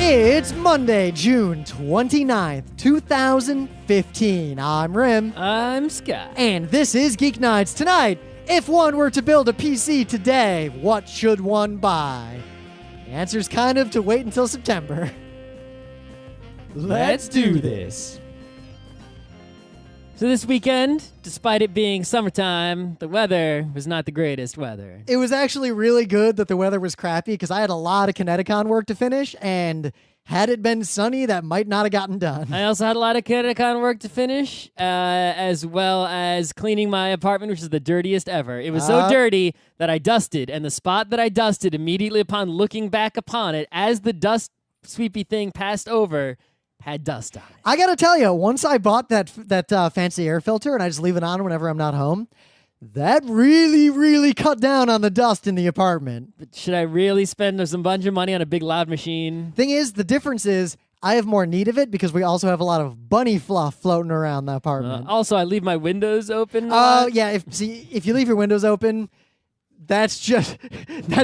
It's Monday, June 29th, 2015. I'm Rim. I'm Scott. And this is Geeknights. Tonight, if one were to build a PC today, what should one buy? The answer's kind of to wait until September. Let's do this. So this weekend, despite it being summertime, the weather was not the greatest weather. It was actually really good that the weather was crappy because I had a lot of Kineticon work to finish, and had it been sunny, that might not have gotten done. I also had a lot of Kineticon work to finish, as well as cleaning my apartment, which is the dirtiest ever. It was so dirty that I dusted, and the spot that I dusted immediately upon looking back upon it, as the dust sweepy thing passed over, had dust on it. I gotta tell you, once I bought that fancy air filter and I just leave it on whenever I'm not home, that really cut down on the dust in the apartment. But should I really spend some bunch of money on a big loud machine? Thing is, the difference is I have more need of it because we also have a lot of bunny fluff floating around the apartment. Also, I leave my windows open. Oh, yeah. If you leave your windows open, that's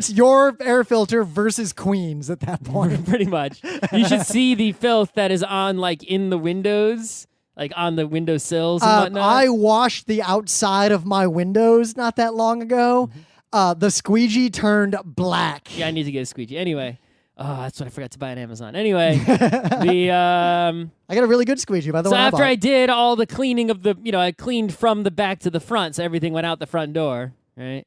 your air filter versus Queen's at that point. Pretty much. You should see the filth that is on, like, in the windows, like on the windowsills and whatnot. I washed the outside of my windows not that long ago. The squeegee turned black. Yeah, I need to get a squeegee. Anyway, that's what I forgot to buy on Amazon. Anyway, I got a really good squeegee, by the way. So after I did all the cleaning of I cleaned from the back to the front, so everything went out the front door, right?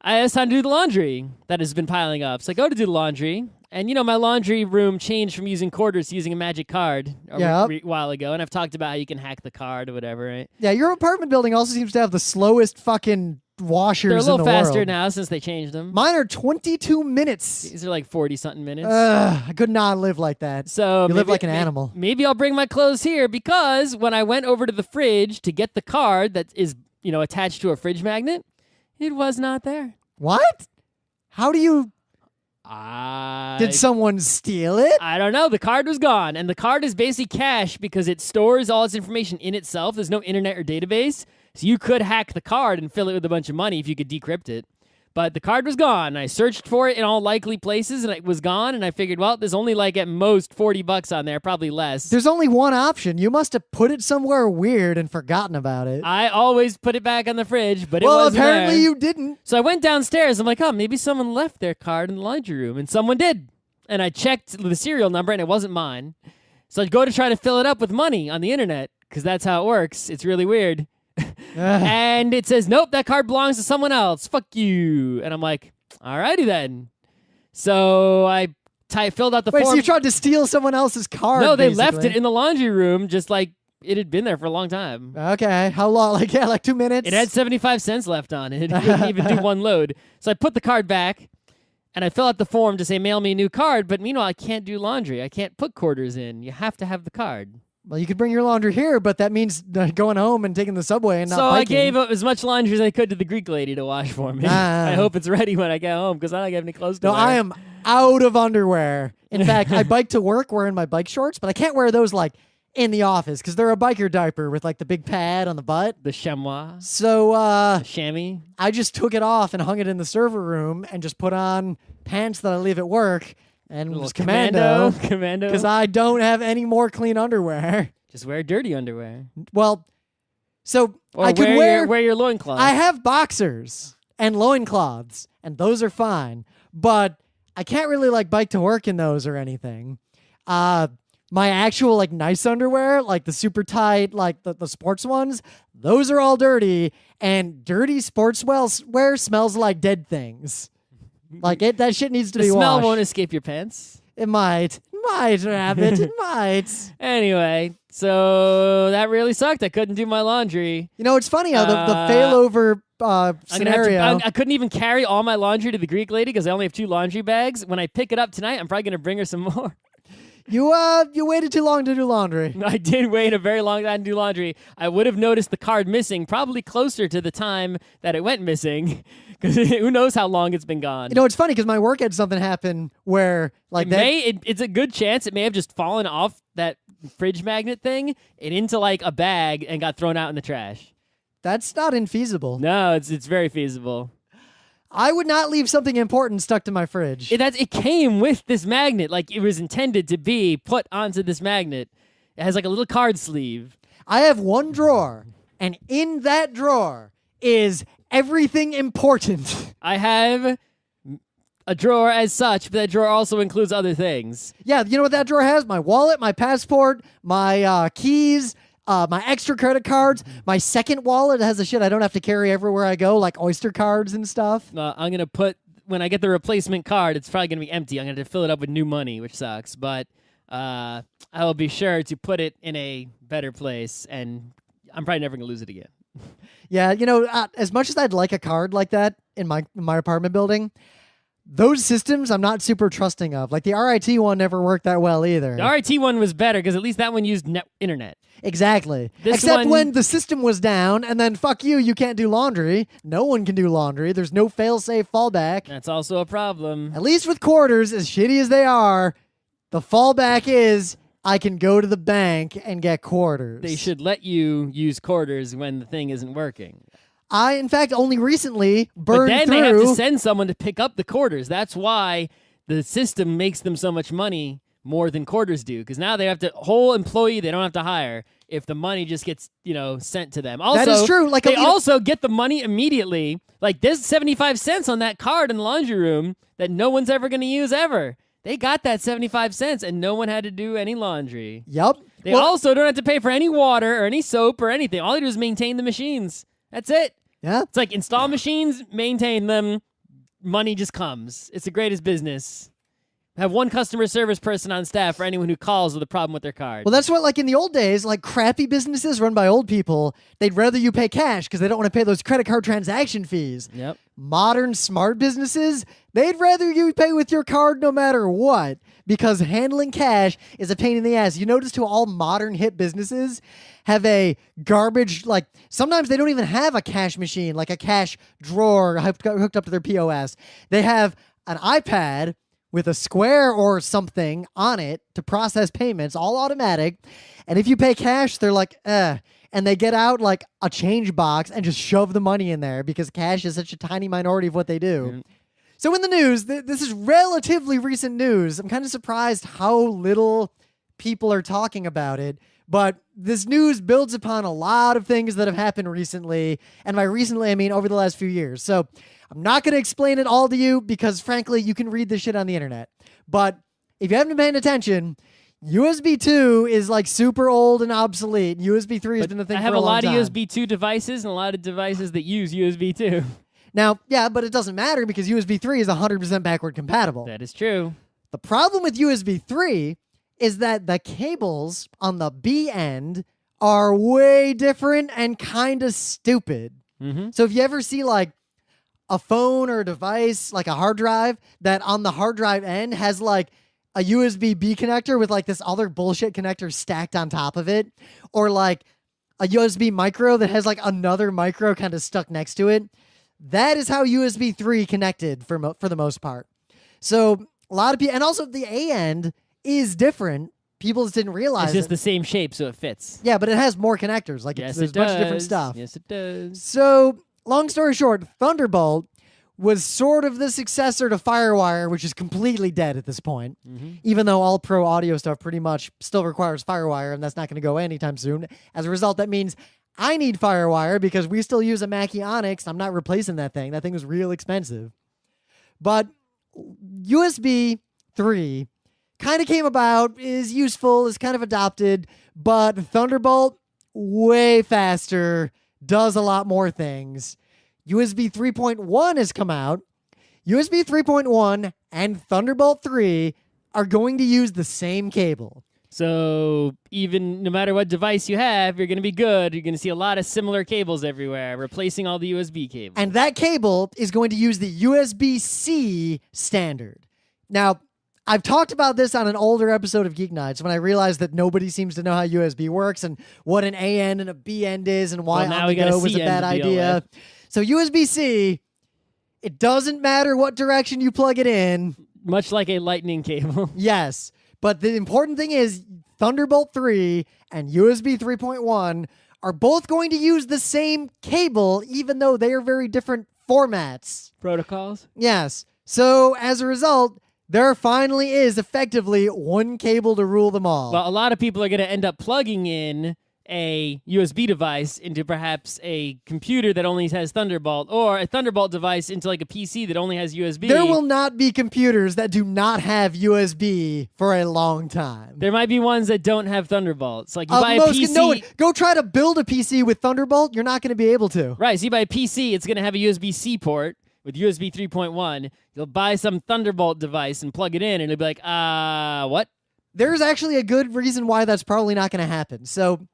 It's time to do the laundry that has been piling up. So I go to do the laundry, and my laundry room changed from using quarters to using a magic card a while ago, and I've talked about how you can hack the card or whatever, right? Yeah, your apartment building also seems to have the slowest fucking washers in the world. They're a little faster now since they changed them. Mine are 22 minutes. These are like 40-something minutes. I could not live like that. So you live like an animal. Maybe I'll bring my clothes here, because when I went over to the fridge to get the card that is attached to a fridge magnet, it was not there. What? How do you... Did someone steal it? I don't know. The card was gone, and the card is basically cache because it stores all its information in itself. There's no internet or database, so you could hack the card and fill it with a bunch of money if you could decrypt it. But the card was gone. I searched for it in all likely places, and it was gone, and I figured, well, there's only like at most $40 on there, probably less. There's only one option. You must have put it somewhere weird and forgotten about it. I always put it back on the fridge, but it wasn't there. Well, apparently you didn't. So I went downstairs. I'm like, maybe someone left their card in the laundry room, and someone did. And I checked the serial number, and it wasn't mine. So I'd go to try to fill it up with money on the internet, because that's how it works. It's really weird. And it says, nope, that card belongs to someone else. Fuck you. And I'm like, alrighty then. So I filled out the form. Wait, so you tried to steal someone else's card? No, they basically. left it in the laundry room, just like it had been there for a long time. Okay, how long? Like 2 minutes? It had 75 cents left on it. It couldn't even do one load. So I put the card back, and I fill out the form to say, mail me a new card. But meanwhile, I can't do laundry. I can't put quarters in. You have to have the card. Well, you could bring your laundry here, but that means going home and taking the subway and not So biking. I gave up as much laundry as I could to the Greek lady to wash for me. I hope it's ready when I get home, because I don't have any clothes to wear. I am out of underwear. In fact, I bike to work wearing my bike shorts, but I can't wear those like in the office because they're a biker diaper with like the big pad on the butt. The chamois. So, the chamois. I just took it off and hung it in the server room and just put on pants that I leave at work and was commando. Because I don't have any more clean underwear. Just wear dirty underwear. Well, so or I can wear your loincloth. I have boxers and loincloths, and those are fine. But I can't really like bike to work in those or anything. My actual like nice underwear, like the super tight, like the sports ones, those are all dirty. And dirty sportswear smells like dead things. Like that shit needs to be washed. The smell won't escape your pants. It might, Rabbit. It might. Anyway, so that really sucked. I couldn't do my laundry. It's funny how the failover scenario. I couldn't even carry all my laundry to the Greek lady because I only have 2 laundry bags. When I pick it up tonight, I'm probably going to bring her some more. You waited too long to do laundry. I did wait a very long time to do laundry. I would have noticed the card missing probably closer to the time that it went missing, because who knows how long it's been gone. It's funny because my work had something happen where like it's a good chance it may have just fallen off that fridge magnet thing and into like a bag and got thrown out in the trash. That's not infeasible. No, it's very feasible. I would not leave something important stuck to my fridge. It came with this magnet. Like, it was intended to be put onto this magnet. It has like a little card sleeve. I have one drawer, and in that drawer is everything important. I have a drawer as such, but that drawer also includes other things. Yeah, you know what that drawer has? My wallet, my passport, my keys, my extra credit cards. My second wallet has the shit I don't have to carry everywhere I go, like Oyster cards and stuff. I'm going to put, when I get the replacement card, it's probably going to be empty. I'm going to fill it up with new money, which sucks. But I will be sure to put it in a better place, and I'm probably never going to lose it again. Yeah, you know, as much as I'd like a card like that in my apartment building, those systems I'm not super trusting of. Like the RIT one never worked that well either. The RIT one was better because at least that one used internet. Exactly. This Except one- when the system was down and then fuck you can't do laundry. No one can do laundry. There's no fail-safe fallback. That's also a problem. At least with quarters, as shitty as they are, the fallback is I can go to the bank and get quarters. They should let you use quarters when the thing isn't working. I, in fact, only recently burned But then through... they have to send someone to pick up the quarters. That's why the system makes them so much money more than quarters do. Because now they have to whole employee they don't have to hire if the money just gets sent to them. Also, that is true. Like they also get the money immediately. Like there's 75 cents on that card in the laundry room that no one's ever going to use ever. They got that 75 cents and no one had to do any laundry. Yep. They also don't have to pay for any water or any soap or anything. All they do is maintain the machines. That's it. Yeah. It's like install machines, maintain them, money just comes. It's the greatest business. Have one customer service person on staff for anyone who calls with a problem with their card. Well, that's what, like in the old days, like crappy businesses run by old people, they'd rather you pay cash because they don't want to pay those credit card transaction fees. Yep. Modern smart businesses, they'd rather you pay with your card no matter what because handling cash is a pain in the ass. You notice too, all modern hip businesses have a garbage, like sometimes they don't even have a cash machine, like a cash drawer hooked up to their POS. They have an iPad with a square or something on it to process payments, all automatic. And if you pay cash, they're like, and they get out like a change box and just shove the money in there because cash is such a tiny minority of what they do. Mm. So in the news, this is relatively recent news. I'm kind of surprised how little people are talking about it. But this news builds upon a lot of things that have happened recently. And by recently, I mean over the last few years. So I'm not going to explain it all to you because, frankly, you can read this shit on the internet. But if you haven't been paying attention, USB 2 is like super old and obsolete. USB 3 has been a thing for a long time. I have a lot of USB 2 devices and a lot of devices that use USB 2. Now, yeah, but it doesn't matter because USB 3 is 100% backward compatible. That is true. The problem with USB 3 is that the cables on the B end are way different and kind of stupid. Mm-hmm. So if you ever see like a phone or a device, like a hard drive, that on the hard drive end has like a USB-B connector with like this other bullshit connector stacked on top of it, or like a USB micro that has like another micro kind of stuck next to it, that is how USB 3 connected for the most part. So a lot of people, and also the A end is different. People just didn't realize It's just the same shape, so it fits. Yeah, but it has more connectors. Like Yes, there's it a bunch does. of different stuff. Yes, it does. So, long story short, Thunderbolt was sort of the successor to Firewire, which is completely dead at this point. Mm-hmm. Even though all pro audio stuff pretty much still requires Firewire, and that's not going to go anytime soon. As a result, that means I need Firewire because we still use a Mackie Onyx. I'm not replacing that thing. That thing was real expensive. But USB 3 kind of came about, is useful, is kind of adopted, but Thunderbolt, way faster, does a lot more things. USB 3.1 has come out. USB 3.1 and Thunderbolt 3 are going to use the same cable. So even no matter what device you have, you're going to be good. You're going to see a lot of similar cables everywhere, replacing all the USB cables. And that cable is going to use the USB-C standard. Now, I've talked about this on an older episode of Geeknights when I realized that nobody seems to know how USB works and what an A end and a B end is and why now we got a on-the-go was a C bad end to deal idea. with. So USB-C, it doesn't matter what direction you plug it in. Much like a lightning cable. Yes. But the important thing is Thunderbolt 3 and USB 3.1 are both going to use the same cable, even though they are very different formats. Protocols. Yes. So as a result, there finally is effectively one cable to rule them all. Well, a lot of people are going to end up plugging in a USB device into perhaps a computer that only has Thunderbolt, or a Thunderbolt device into like a PC that only has USB. There will not be computers that do not have USB for a long time. There might be ones that don't have Thunderbolts. Like you buy a PC. No, go try to build a PC with Thunderbolt. You're not going to be able to. Right. So you buy a PC, it's going to have a USB-C port with USB 3.1. You'll buy some Thunderbolt device and plug it in, and it'll be like, what? There's actually a good reason why that's probably not going to happen. So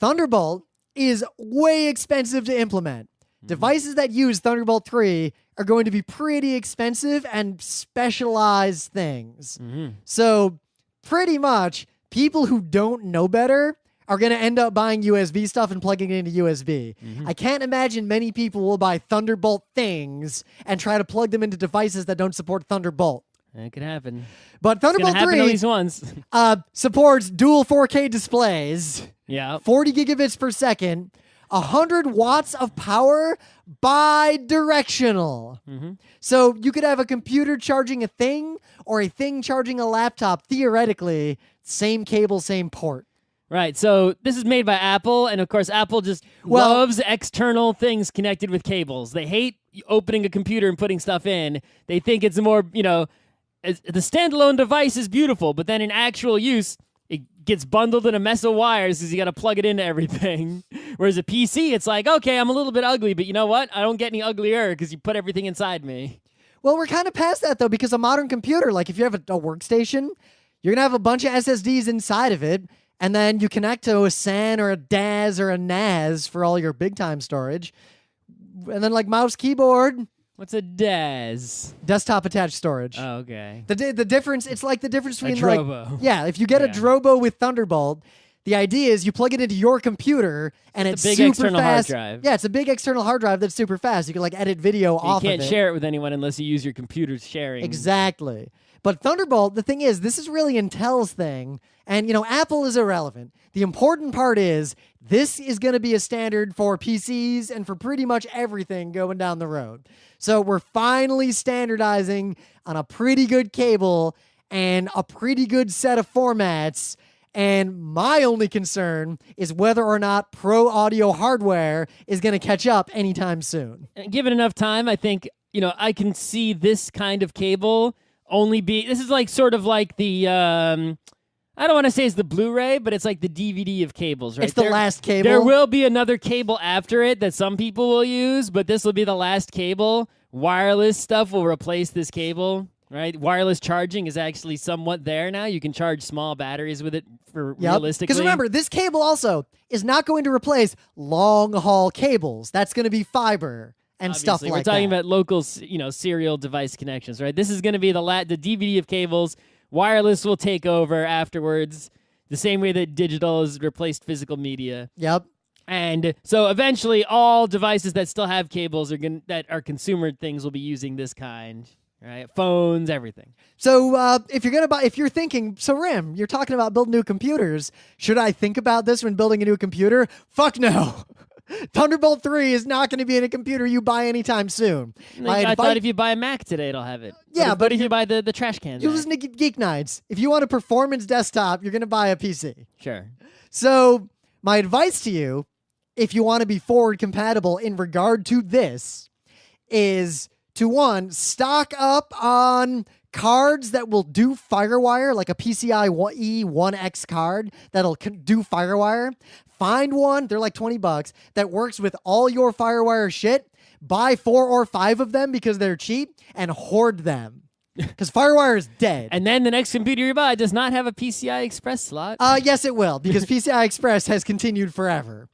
Thunderbolt is way expensive to implement. Devices that use Thunderbolt 3 are going to be pretty expensive and specialized things. So pretty much people who don't know better are going to end up buying USB stuff and plugging it into USB. I can't imagine many people will buy Thunderbolt things and try to plug them into devices that don't support Thunderbolt. It could happen. But Thunderbolt 3 at least once. supports dual 4K displays. Yeah. 40 gigabits per second, 100 watts of power bi-directional. So you could have a computer charging a thing or a thing charging a laptop, theoretically, same cable, same port. Right. So this is made by Apple, and of course, Apple just loves external things connected with cables. They hate opening a computer and putting stuff in. They think it's more, the standalone device is beautiful, but then in actual use, it gets bundled in a mess of wires because you got to plug it into everything. Whereas a PC, it's like, okay, I'm a little bit ugly, but you know what? I don't get any uglier because you put everything inside me. Well, we're kind of past that, though, because a modern computer, like if you have a workstation, you're going to have a bunch of SSDs inside of it, and then you connect to a SAN or a DAS or a NAS for all your big-time storage. And then, like, mouse, keyboard. What's a DAS? Desktop attached storage. Oh, okay. The difference, it's like the difference between, a Drobo. If you get a Drobo with Thunderbolt, the idea is you plug it into your computer, and it's a big super external fast. hard drive. Yeah, it's a big external hard drive that's super fast. You can, like, edit video off of it. You can't share it with anyone unless you use your computer's sharing. Exactly. But Thunderbolt, the thing is, this is really Intel's thing, and, Apple is irrelevant. The important part is this is going to be a standard for PCs and for pretty much everything going down the road. So we're finally standardizing on a pretty good cable and a pretty good set of formats, and my only concern is whether or not pro audio hardware is going to catch up anytime soon. And given enough time, I think, I can see this kind of cable only be, this is like sort of like the, I don't want to say it's the Blu-ray, but it's like the DVD of cables, right? It's the last cable. There will be another cable after it that some people will use, but this will be the last cable. Wireless stuff will replace this cable, right? Wireless charging is actually somewhat there now. You can charge small batteries with it for realistically. Because remember, this cable also is not going to replace long-haul cables. That's going to be fiber and Obviously, stuff like that. we're talking about local, serial device connections, right? This is going to be the DVD of cables. Wireless will take over afterwards, the same way that digital has replaced physical media. Yep. And so eventually all devices that still have cables that are consumer things will be using this kind, right? Phones, everything. So if you're thinking, so Rim, you're talking about building new computers. Should I think about this when building a new computer? Fuck no. Thunderbolt 3 is not going to be in a computer you buy anytime soon. I thought if you buy a Mac today, it'll have it. Yeah, but if you buy the trash cans, you listen to Geeknights. If you want a performance desktop, you're going to buy a PC. Sure. So my advice to you, if you want to be forward compatible in regard to this, is to, one, stock up on cards that will do FireWire, like a PCI E1X card that'll do FireWire. Find one, they're like $20, that works with all your FireWire shit. Buy 4 or 5 of them because they're cheap and hoard them. Because FireWire is dead. And then the next computer you buy does not have a PCI Express slot. Yes, it will, because PCI Express has continued forever.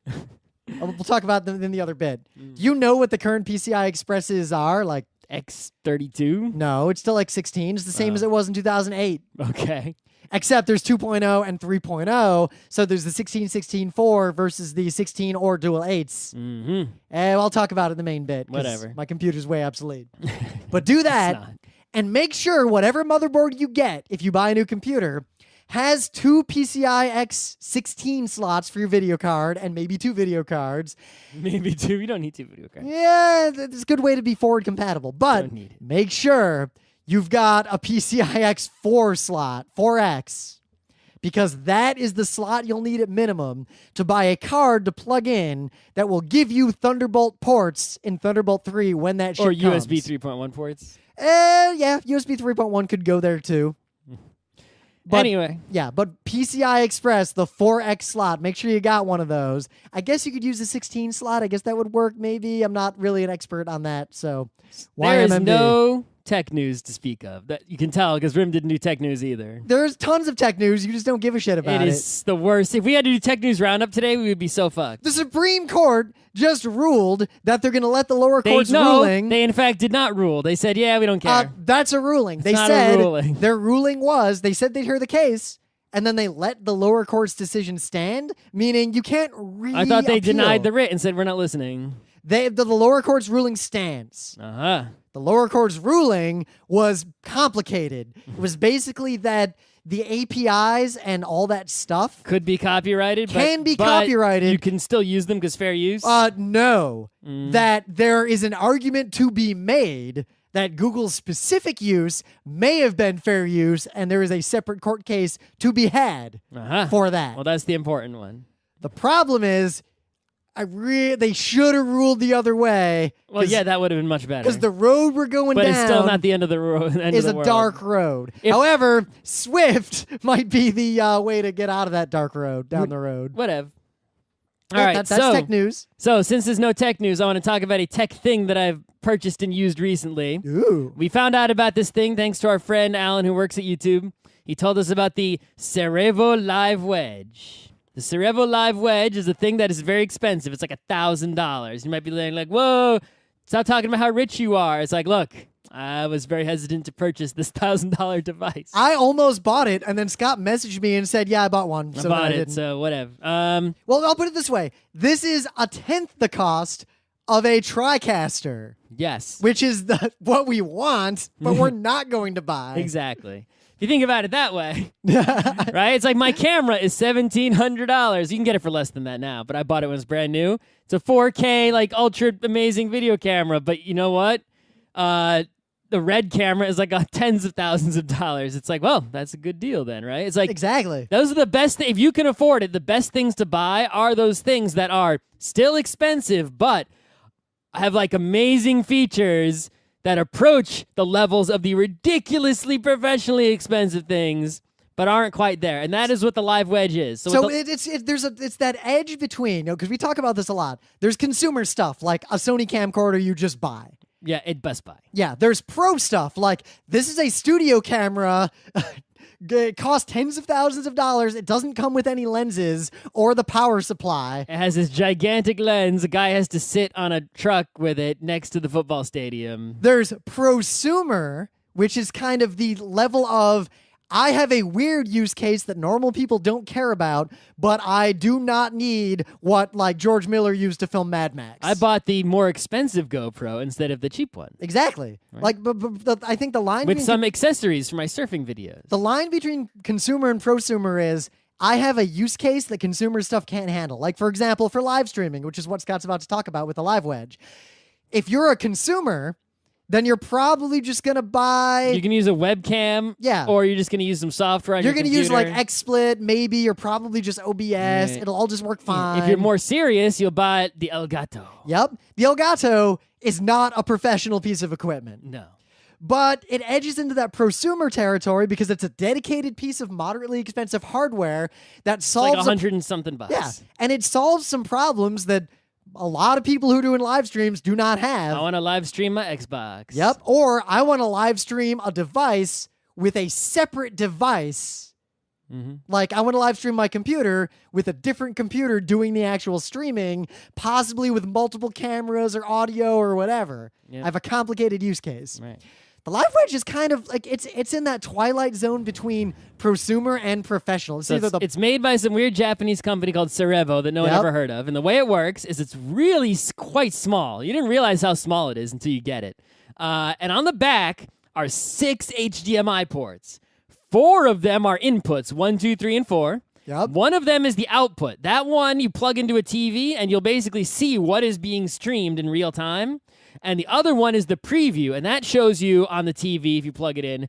We'll talk about them in the other bit. Do you know what the current PCI Expresses are? Like X32? No, it's still X16. It's the same as it was in 2008. Okay. Except there's 2.0 and 3.0. So there's the 16.4 versus the 16 or dual 8s. Mm-hmm. And I'll talk about it in the main bit. Whatever. My computer's way obsolete. But do that and make sure whatever motherboard you get, if you buy a new computer, has 2 PCI X16 slots for your video card and maybe 2 video cards. Maybe 2. You don't need 2 video cards. Yeah, that's a good way to be forward compatible. But Don't need it. make sure you've got a PCI X4 slot, 4X, because that is the slot you'll need at minimum to buy a card to plug in that will give you Thunderbolt ports in Thunderbolt 3 when that shit Or comes. USB 3.1 ports. Yeah, USB 3.1 could go there too. But, Anyway. Yeah, but PCI Express, the 4X slot, make sure you got one of those. I guess you could use the 16 slot. I guess that would work maybe. I'm not really an expert on that, so There is YMMV. no tech news to speak of. That you can tell because Rim didn't do tech news either. There's tons of tech news. You just don't give a shit about It is the worst. If we had to do tech news roundup today, we would be so fucked. The Supreme Court just ruled that they're going to let the lower court's ruling. They in fact did not rule. They said, yeah, we don't care. That's a ruling. They not a said ruling. their ruling was they said they'd hear the case, and then they let the lower court's decision stand, meaning you can't I thought they appeal. denied the writ and said, we're not listening. The lower court's ruling stands. Uh-huh. The lower court's ruling was complicated. It was basically that the APIs and all that stuff Could be copyrighted. Can be but copyrighted. You can still use them because fair use. no, that there is an argument to be made that Google's specific use may have been fair use, and there is a separate court case to be had Uh-huh. for that. Well, that's the important one. The problem is, they should have ruled the other way. Well, yeah, that would have been much better. Because the road we're going but down it's still not the end of the road. is a dark road. However, Swift might be the way to get out of that dark road, down the road. Whatever. All Yeah, right, that's so tech news. So since there's no tech news, I want to talk about a tech thing that I've purchased and used recently. Ooh. We found out about this thing thanks to our friend Alan who works at YouTube. He told us about the Cerevo Live Wedge. The Cerevo Live Wedge is a thing that is very expensive. It's like $1,000. You might be like, whoa, stop talking about how rich you are. It's like, look, I was very hesitant to purchase this $1,000 device. I almost bought it, and then Scott messaged me and said, yeah, I bought one. I So bought I it, didn't. so whatever. Well, I'll put it this way. This is 1/10 the cost of a TriCaster, Yes. which is what we want, but we're not going to buy. Exactly. If you think about it that way, right? It's like my camera is $1,700. You can get it for less than that now, but I bought it when it was brand new. It's a 4K, like ultra amazing video camera, but you know what? The Red camera is like tens of thousands of dollars. It's like, well, that's a good deal then, right? It's like Exactly. those are the best. If you can afford it, the best things to buy are those things that are still expensive, but have like amazing features that approach the levels of the ridiculously professionally expensive things, but aren't quite there. And that is what the Live Wedge is. So it's that edge between, because we talk about this a lot. There's consumer stuff like a Sony camcorder you just buy. Yeah, at Best Buy. Yeah, there's pro stuff like this is a studio camera. It costs tens of thousands of dollars. It doesn't come with any lenses or the power supply. It has this gigantic lens. A guy has to sit on a truck with it next to the football stadium. There's prosumer, which is kind of the level of I have a weird use case that normal people don't care about, but I do not need what like George Miller used to film Mad Max. I bought the more expensive GoPro instead of the cheap one. Exactly. Like, but I think the line With between some accessories for my surfing videos. the line between consumer and prosumer is I have a use case that consumer stuff can't handle. Like, for example, for live streaming, which is what Scott's about to talk about with the Live Wedge. If you're a consumer, then you're probably just going to buy... You can use a webcam, Yeah. or you're just going to use some software on You're your going to use like computer. XSplit, maybe, or probably just OBS. Right. It'll all just work fine. If you're more serious, you'll buy the Elgato. Yep. The Elgato is not a professional piece of equipment. No. But it edges into that prosumer territory because it's a dedicated piece of moderately expensive hardware that It's like solves... $100 and something bucks. Yeah, and it solves some problems that a lot of people who are doing live streams do not have. I want to live stream my Xbox. Yep. Or I want to live stream a device with a separate device. Mm-hmm. Like I want to live stream my computer with a different computer doing the actual streaming, possibly with multiple cameras or audio or whatever. Yep. I have a complicated use case. Right. The Live Wedge is kind of like it's in that twilight zone between prosumer and professional. It's So either the it's made by some weird Japanese company called Cerevo that no one Yep. ever heard of. And the way it works is it's really quite small. You didn't realize how small it is until you get it. And on the back are 6 HDMI ports, 4 of them are inputs, 1, 2, 3, and 4. Yep. One of them is the output. That one you plug into a TV and you'll basically see what is being streamed in real time. And the other one is the preview, and that shows you on the TV if you plug it in.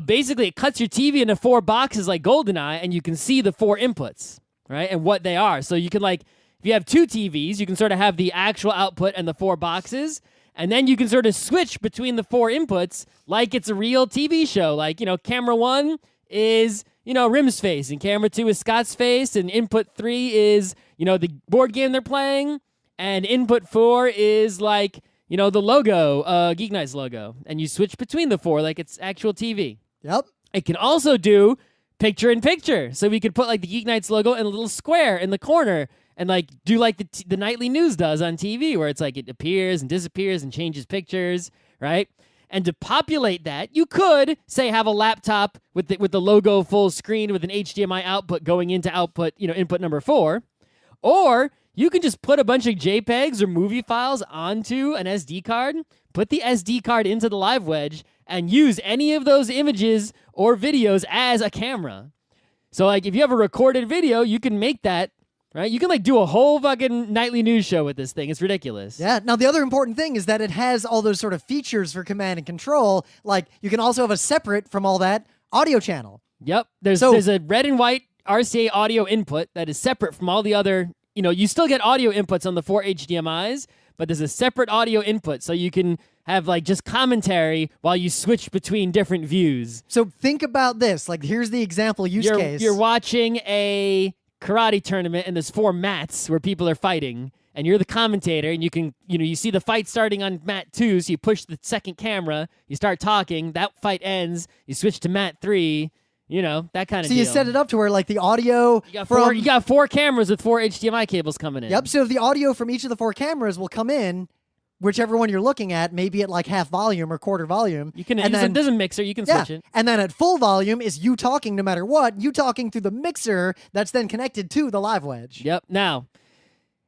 Basically, it cuts your TV into 4 boxes like GoldenEye, and you can see the 4 inputs, right, and what they are. So you can, like, if you have 2 TVs, you can sort of have the actual output and the 4 boxes, and then you can sort of switch between the 4 inputs like it's a real TV show. Like, camera 1 is, Rim's face, and camera 2 is Scott's face, and input 3 is, the board game they're playing, and input 4 is, like, the logo, Geeknights logo, and you switch between the 4 like it's actual TV. Yep. It can also do picture-in-picture, so we could put like the Geeknights logo in a little square in the corner and like do like the nightly news does on TV, where it's like it appears and disappears and changes pictures, right? And to populate that, you could say have a laptop with the logo full screen with an HDMI output going into output, input number 4, or you can just put a bunch of JPEGs or movie files onto an SD card, put the SD card into the live wedge, and use any of those images or videos as a camera. So, like, if you have a recorded video, you can make that, right? You can, like, do a whole fucking nightly news show with this thing. It's ridiculous. Yeah. Now, the other important thing is that it has all those sort of features for command and control. Like, you can also have a separate from all that audio channel. Yep. There's a red and white RCA audio input that is separate from all the other... you still get audio inputs on the 4 HDMIs, but there's a separate audio input, so you can have, like, just commentary while you switch between different views. So think about this. Like, here's the example use case. You're watching a karate tournament, and there's 4 mats where people are fighting, and you're the commentator, and you can, you see the fight starting on mat 2, so you push the second camera, you start talking, that fight ends, you switch to mat 3, that kind of deal. So you set it up to where, like, the audio you got 4 cameras with 4 HDMI cables coming in. Yep, so the audio from each of the 4 cameras will come in, whichever one you're looking at, maybe at, like, half volume or quarter volume. You can, there's a mixer, you can switch it. And then at full volume is you talking no matter what, you talking through the mixer that's then connected to the live wedge. Yep. Now,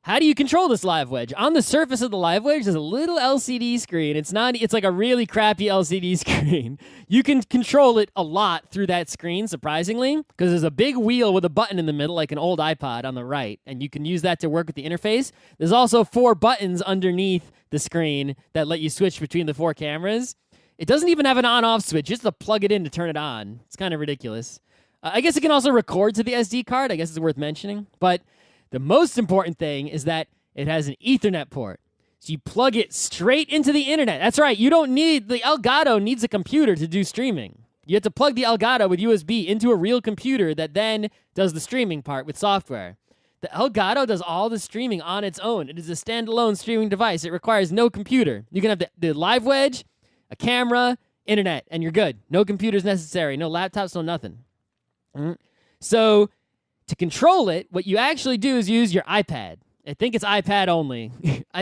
how do you control this live wedge? On the surface of the live wedge, there's a little LCD screen. It's like a really crappy LCD screen. You can control it a lot through that screen, surprisingly, because there's a big wheel with a button in the middle, like an old iPod on the right, and you can use that to work with the interface. There's also 4 buttons underneath the screen that let you switch between the 4 cameras. It doesn't even have an on-off switch. Just to plug it in to turn it on. It's kind of ridiculous. I guess it can also record to the SD card. I guess it's worth mentioning, but... the most important thing is that it has an Ethernet port. So you plug it straight into the internet. That's right. You don't need... the Elgato needs a computer to do streaming. You have to plug the Elgato with USB into a real computer that then does the streaming part with software. The Elgato does all the streaming on its own. It is a standalone streaming device. It requires no computer. You can have the live wedge, a camera, internet, and you're good. No computers necessary. No laptops, no nothing. So... to control it, what you actually do is use your iPad. I think it's iPad only.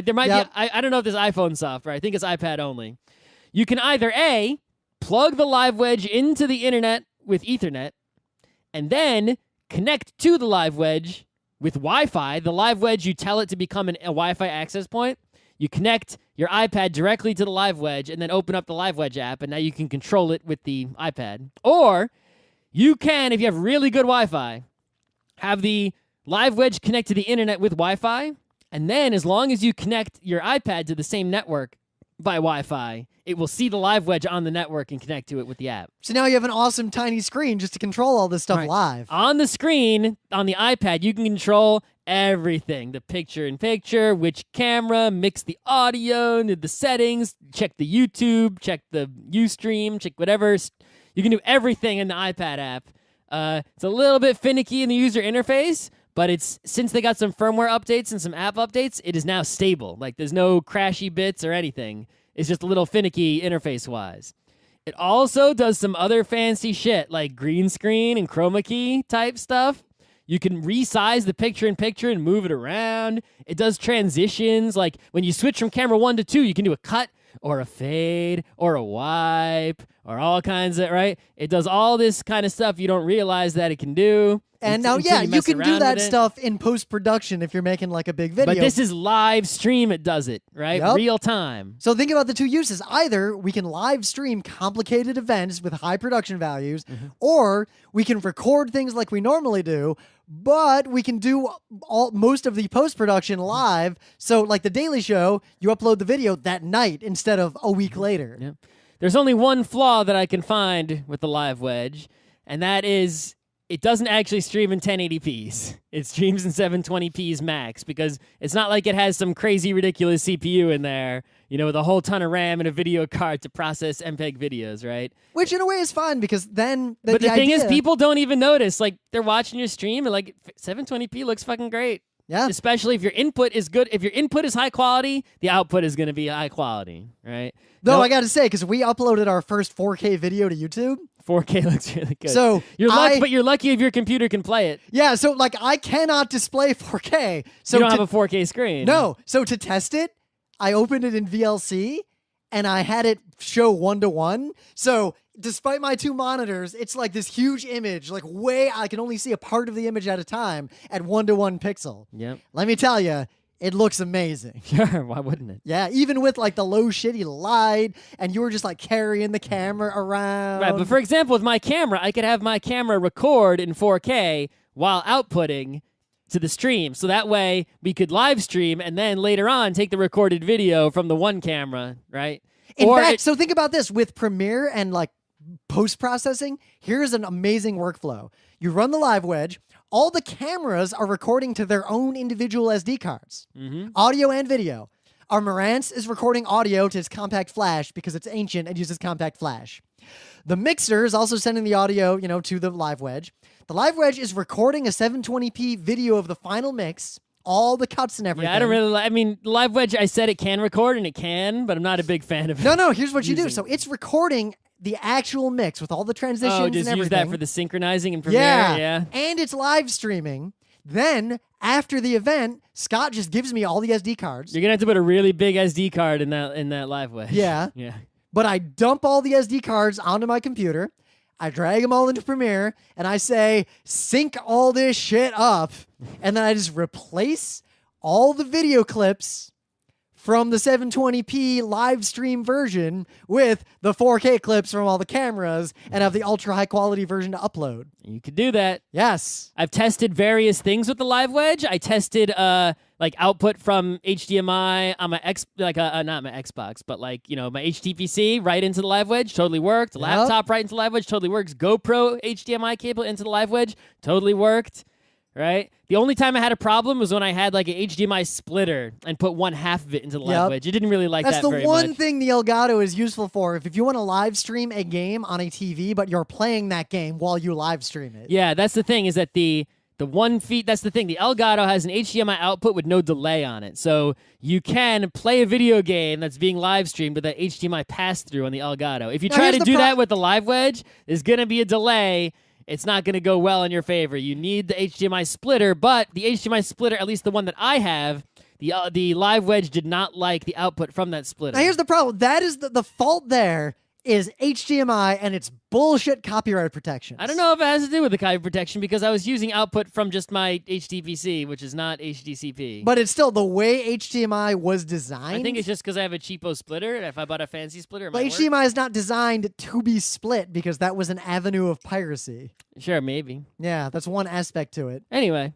There might be... I don't know if there's iPhone software. I think it's iPad only. You can either A, plug the live wedge into the internet with Ethernet, and then connect to the live wedge with Wi-Fi. The live wedge, you tell it to become a Wi-Fi access point. You connect your iPad directly to the live wedge and then open up the live wedge app, and now you can control it with the iPad. Or you can, if you have really good Wi-Fi, have the live wedge connect to the internet with Wi-Fi, and then as long as you connect your iPad to the same network by Wi-Fi, it will see the live wedge on the network and connect to it with the app. So now you have an awesome tiny screen just to control all this stuff live. On the screen, on the iPad, you can control everything. The picture-in-picture, which camera, mix the audio, the settings, check the YouTube, check the Ustream, check whatever. You can do everything in the iPad app. It's a little bit finicky in the user interface, but since they got some firmware updates and some app updates, it is now stable. Like, there's no crashy bits or anything. It's just a little finicky interface-wise. It also does some other fancy shit, like green screen and chroma key type stuff. You can resize the picture-in-picture and move it around. It does transitions. Like, when you switch from camera 1 to 2, you can do a cut or a fade or a wipe or all kinds of, right? It does all this kind of stuff you don't realize that it can do. And now, until you mess can do around that with it. stuff in post-production if you're making like a big video. But this is live stream. It does it, right? Yep. Real time. So think about the two uses. Either we can live stream complicated events with high production values, or we can record things like we normally do, but we can do most of the post-production live. So like The Daily Show, you upload the video that night instead of a week later. Yeah. There's only one flaw that I can find with the Live Wedge, and that is it doesn't actually stream in 1080p's. It streams in 720p's max because it's not like it has some crazy, ridiculous CPU in there, with a whole ton of RAM and a video card to process MPEG videos, right? Which in a way is fine because then But the thing is, people don't even notice. Like, they're watching your stream and, like, 720p looks fucking great. Yeah. Especially if your input is good. If your input is high quality, the output is going to be high quality, right? Though I got to say, because we uploaded our first 4K video to YouTube. 4K looks really good. So but you're lucky if your computer can play it. Yeah, so like I cannot display 4K. So you don't have a 4K screen. No. So to test it, I opened it in VLC and I had it show 1:1. So despite my two monitors, it's like this huge image, like I can only see a part of the image at a time at 1:1 pixel. Yep. Let me tell you, it looks amazing. Sure, why wouldn't it? Yeah, even with like the low shitty light, and you were just like carrying the camera around. Right, but for example, with my camera, I could have my camera record in 4K while outputting to the stream. So that way we could live stream and then later on take the recorded video from the one camera, right? In fact, so think about this with Premiere and like post-processing. Here's an amazing workflow. You run the Live Wedge. All the cameras are recording to their own individual SD cards, audio and video. Our Marantz is recording audio to its compact flash because it's ancient and uses compact flash. The mixer is also sending the audio, to the Live Wedge. The Live Wedge is recording a 720p video of the final mix, all the cuts and everything. Yeah, I don't really Live Wedge, I said it can record and it can, but I'm not a big fan of it. No, here's what you do. So it's recording the actual mix with all the transitions and everything. Oh, just use that for the synchronizing and Premiere? Yeah. And it's live streaming. Then, after the event, Scott just gives me all the SD cards. You're going to have to put a really big SD card in that Live Wedge. Yeah. Yeah. But I dump all the SD cards onto my computer. I drag them all into Premiere, and I say, sync all this shit up. And then I just replace all the video clips from the 720p live stream version with the 4K clips from all the cameras and have the ultra high quality version to upload. You could do that. Yes. I've tested various things with the Live Wedge. I tested output from HDMI on my not my Xbox, but my HTPC right into the Live Wedge, totally worked. Yep. Laptop right into the Live Wedge, totally works. GoPro HDMI cable into the Live Wedge, totally worked. Right? The only time I had a problem was when I had like an HDMI splitter and put one half of it into the Live Wedge. It didn't really like That's that the very one much. thing the Elgato is useful for. If you want to live stream a game on a TV, but you're playing that game while you live stream it. Yeah, that's the thing is that the that's the thing. The Elgato has an HDMI output with no delay on it. So you can play a video game that's being live streamed with that HDMI pass-through on the Elgato. If you try to do that with the Live Wedge, there's going to be a delay. It's not going to go well in your favor. You need the HDMI splitter, but the HDMI splitter, at least the one that I have, the Live Wedge did not like the output from that splitter. Now here's the problem. That is the fault there is HDMI and its bullshit copyright protections. I don't know if it has to do with the copyright protection because I was using output from just my HDPC, which is not HDCP. But it's still the way HDMI was designed. I think it's just because I have a cheapo splitter, and if I bought a fancy splitter, it But might HDMI work. is not designed to be split because that was an avenue of piracy. Sure, maybe. Yeah, that's one aspect to it. Anyway,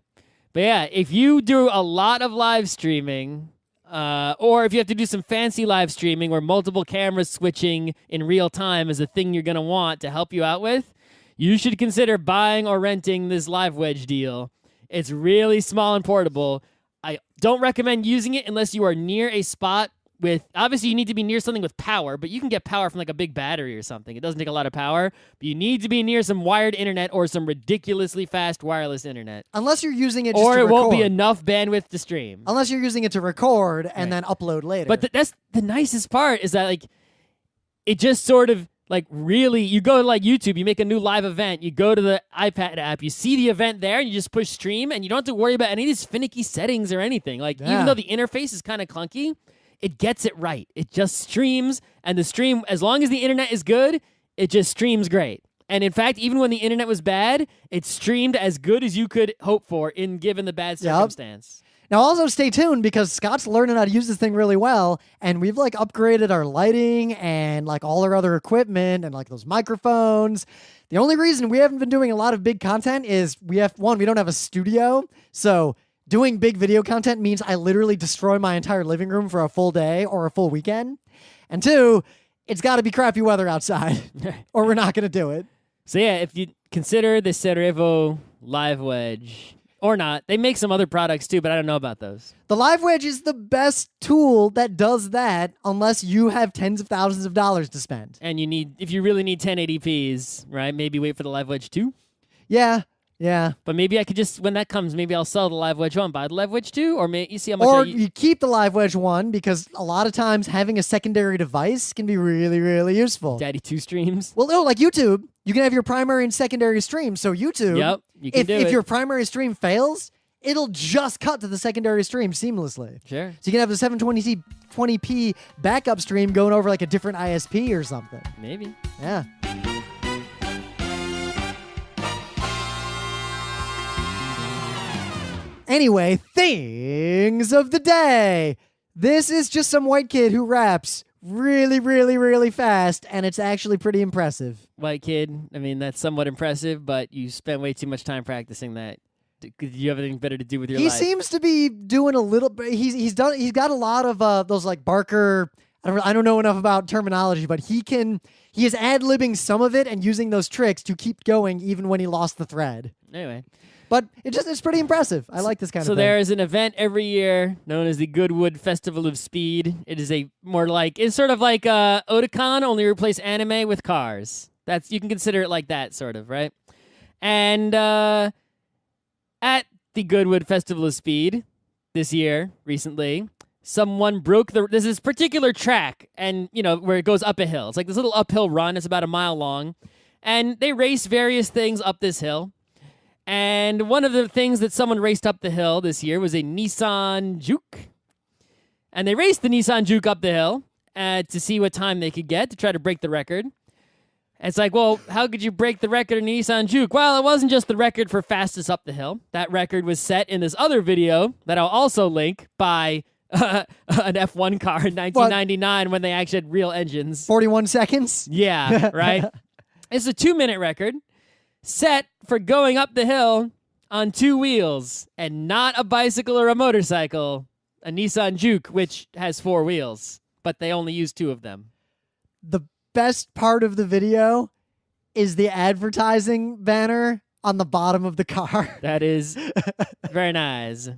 but yeah, if you do a lot of live streaming, or if you have to do some fancy live streaming where multiple cameras switching in real time is a thing you're going to want to help you out with, you should consider buying or renting this Live Wedge deal. It's really small and portable. I don't recommend using it unless you are near a spot with, obviously you need to be near something with power, but you can get power from like a big battery or something. It doesn't take a lot of power, but you need to be near some wired internet or some ridiculously fast wireless internet. Unless you're using it just Or to it record. won't be enough bandwidth to stream. Unless you're using it to record and then upload later. But that's the nicest part is that like it just sort of like really, you go to like YouTube, you make a new live event, you go to the iPad app, you see the event there, and you just push stream, and you don't have to worry about any of these finicky settings or anything. Like even though the interface is kind of clunky, it gets it right. It just streams, and the stream, as long as the internet is good, it just streams great. And in fact, even when the internet was bad, it streamed as good as you could hope for in given the bad circumstance. Now, also stay tuned because Scott's learning how to use this thing really well, and we've like upgraded our lighting and like all our other equipment and like those microphones. The only reason we haven't been doing a lot of big content is we don't have a studio, so doing big video content means I literally destroy my entire living room for a full day or a full weekend, and 2, it's got to be crappy weather outside, or we're not going to do it. So yeah, if you consider the Cerevo Live Wedge, or not, they make some other products too, but I don't know about those. The Live Wedge is the best tool that does that unless you have tens of thousands of dollars to spend. And if you really need 1080p's, right, maybe wait for the Live Wedge 2. Yeah. But maybe I could just, when that comes, maybe I'll sell the Live Wedge 1, buy the Live Wedge 2, or you see how much Or you keep the Live Wedge 1 because a lot of times having a secondary device can be really, really useful. Daddy 2 streams. Well, no, like YouTube, you can have your primary and secondary stream. So YouTube, Yep, you can if your primary stream fails, it'll just cut to the secondary stream seamlessly. Sure. So you can have the 720p backup stream going over like a different ISP or something. Maybe. Yeah. Anyway, things of the day. This is just some white kid who raps really, really, really fast, and it's actually pretty impressive. White kid, I mean, that's somewhat impressive, but you spent way too much time practicing that. Did you have anything better to do with your life? He seems to be doing a little bit. He's got a lot of those like Barker. I don't know enough about terminology, but he is ad-libbing some of it and using those tricks to keep going even when he lost the thread. Anyway. But it's pretty impressive. I like this kind of thing. So there is an event every year known as the Goodwood Festival of Speed. It is it's sort of like Otakon, only replace anime with cars. You can consider it like that, sort of, right? And at the Goodwood Festival of Speed this year, recently, someone broke this particular track, and where it goes up a hill. It's like this little uphill run. It's about a mile long, and they race various things up this hill. And one of the things that someone raced up the hill this year was a Nissan Juke. And they raced the Nissan Juke up the hill to see what time they could get to try to break the record. And it's like, well, how could you break the record in Nissan Juke? Well, it wasn't just the record for fastest up the hill. That record was set in this other video that I'll also link by an F1 car in 1999 when they actually had real engines. 41 seconds? Yeah, right? It's a 2-minute record. Set for going up the hill on 2 wheels and not a bicycle or a motorcycle, a Nissan Juke, which has 4 wheels, but they only use 2 of them. The best part of the video is the advertising banner on the bottom of the car. That is very nice.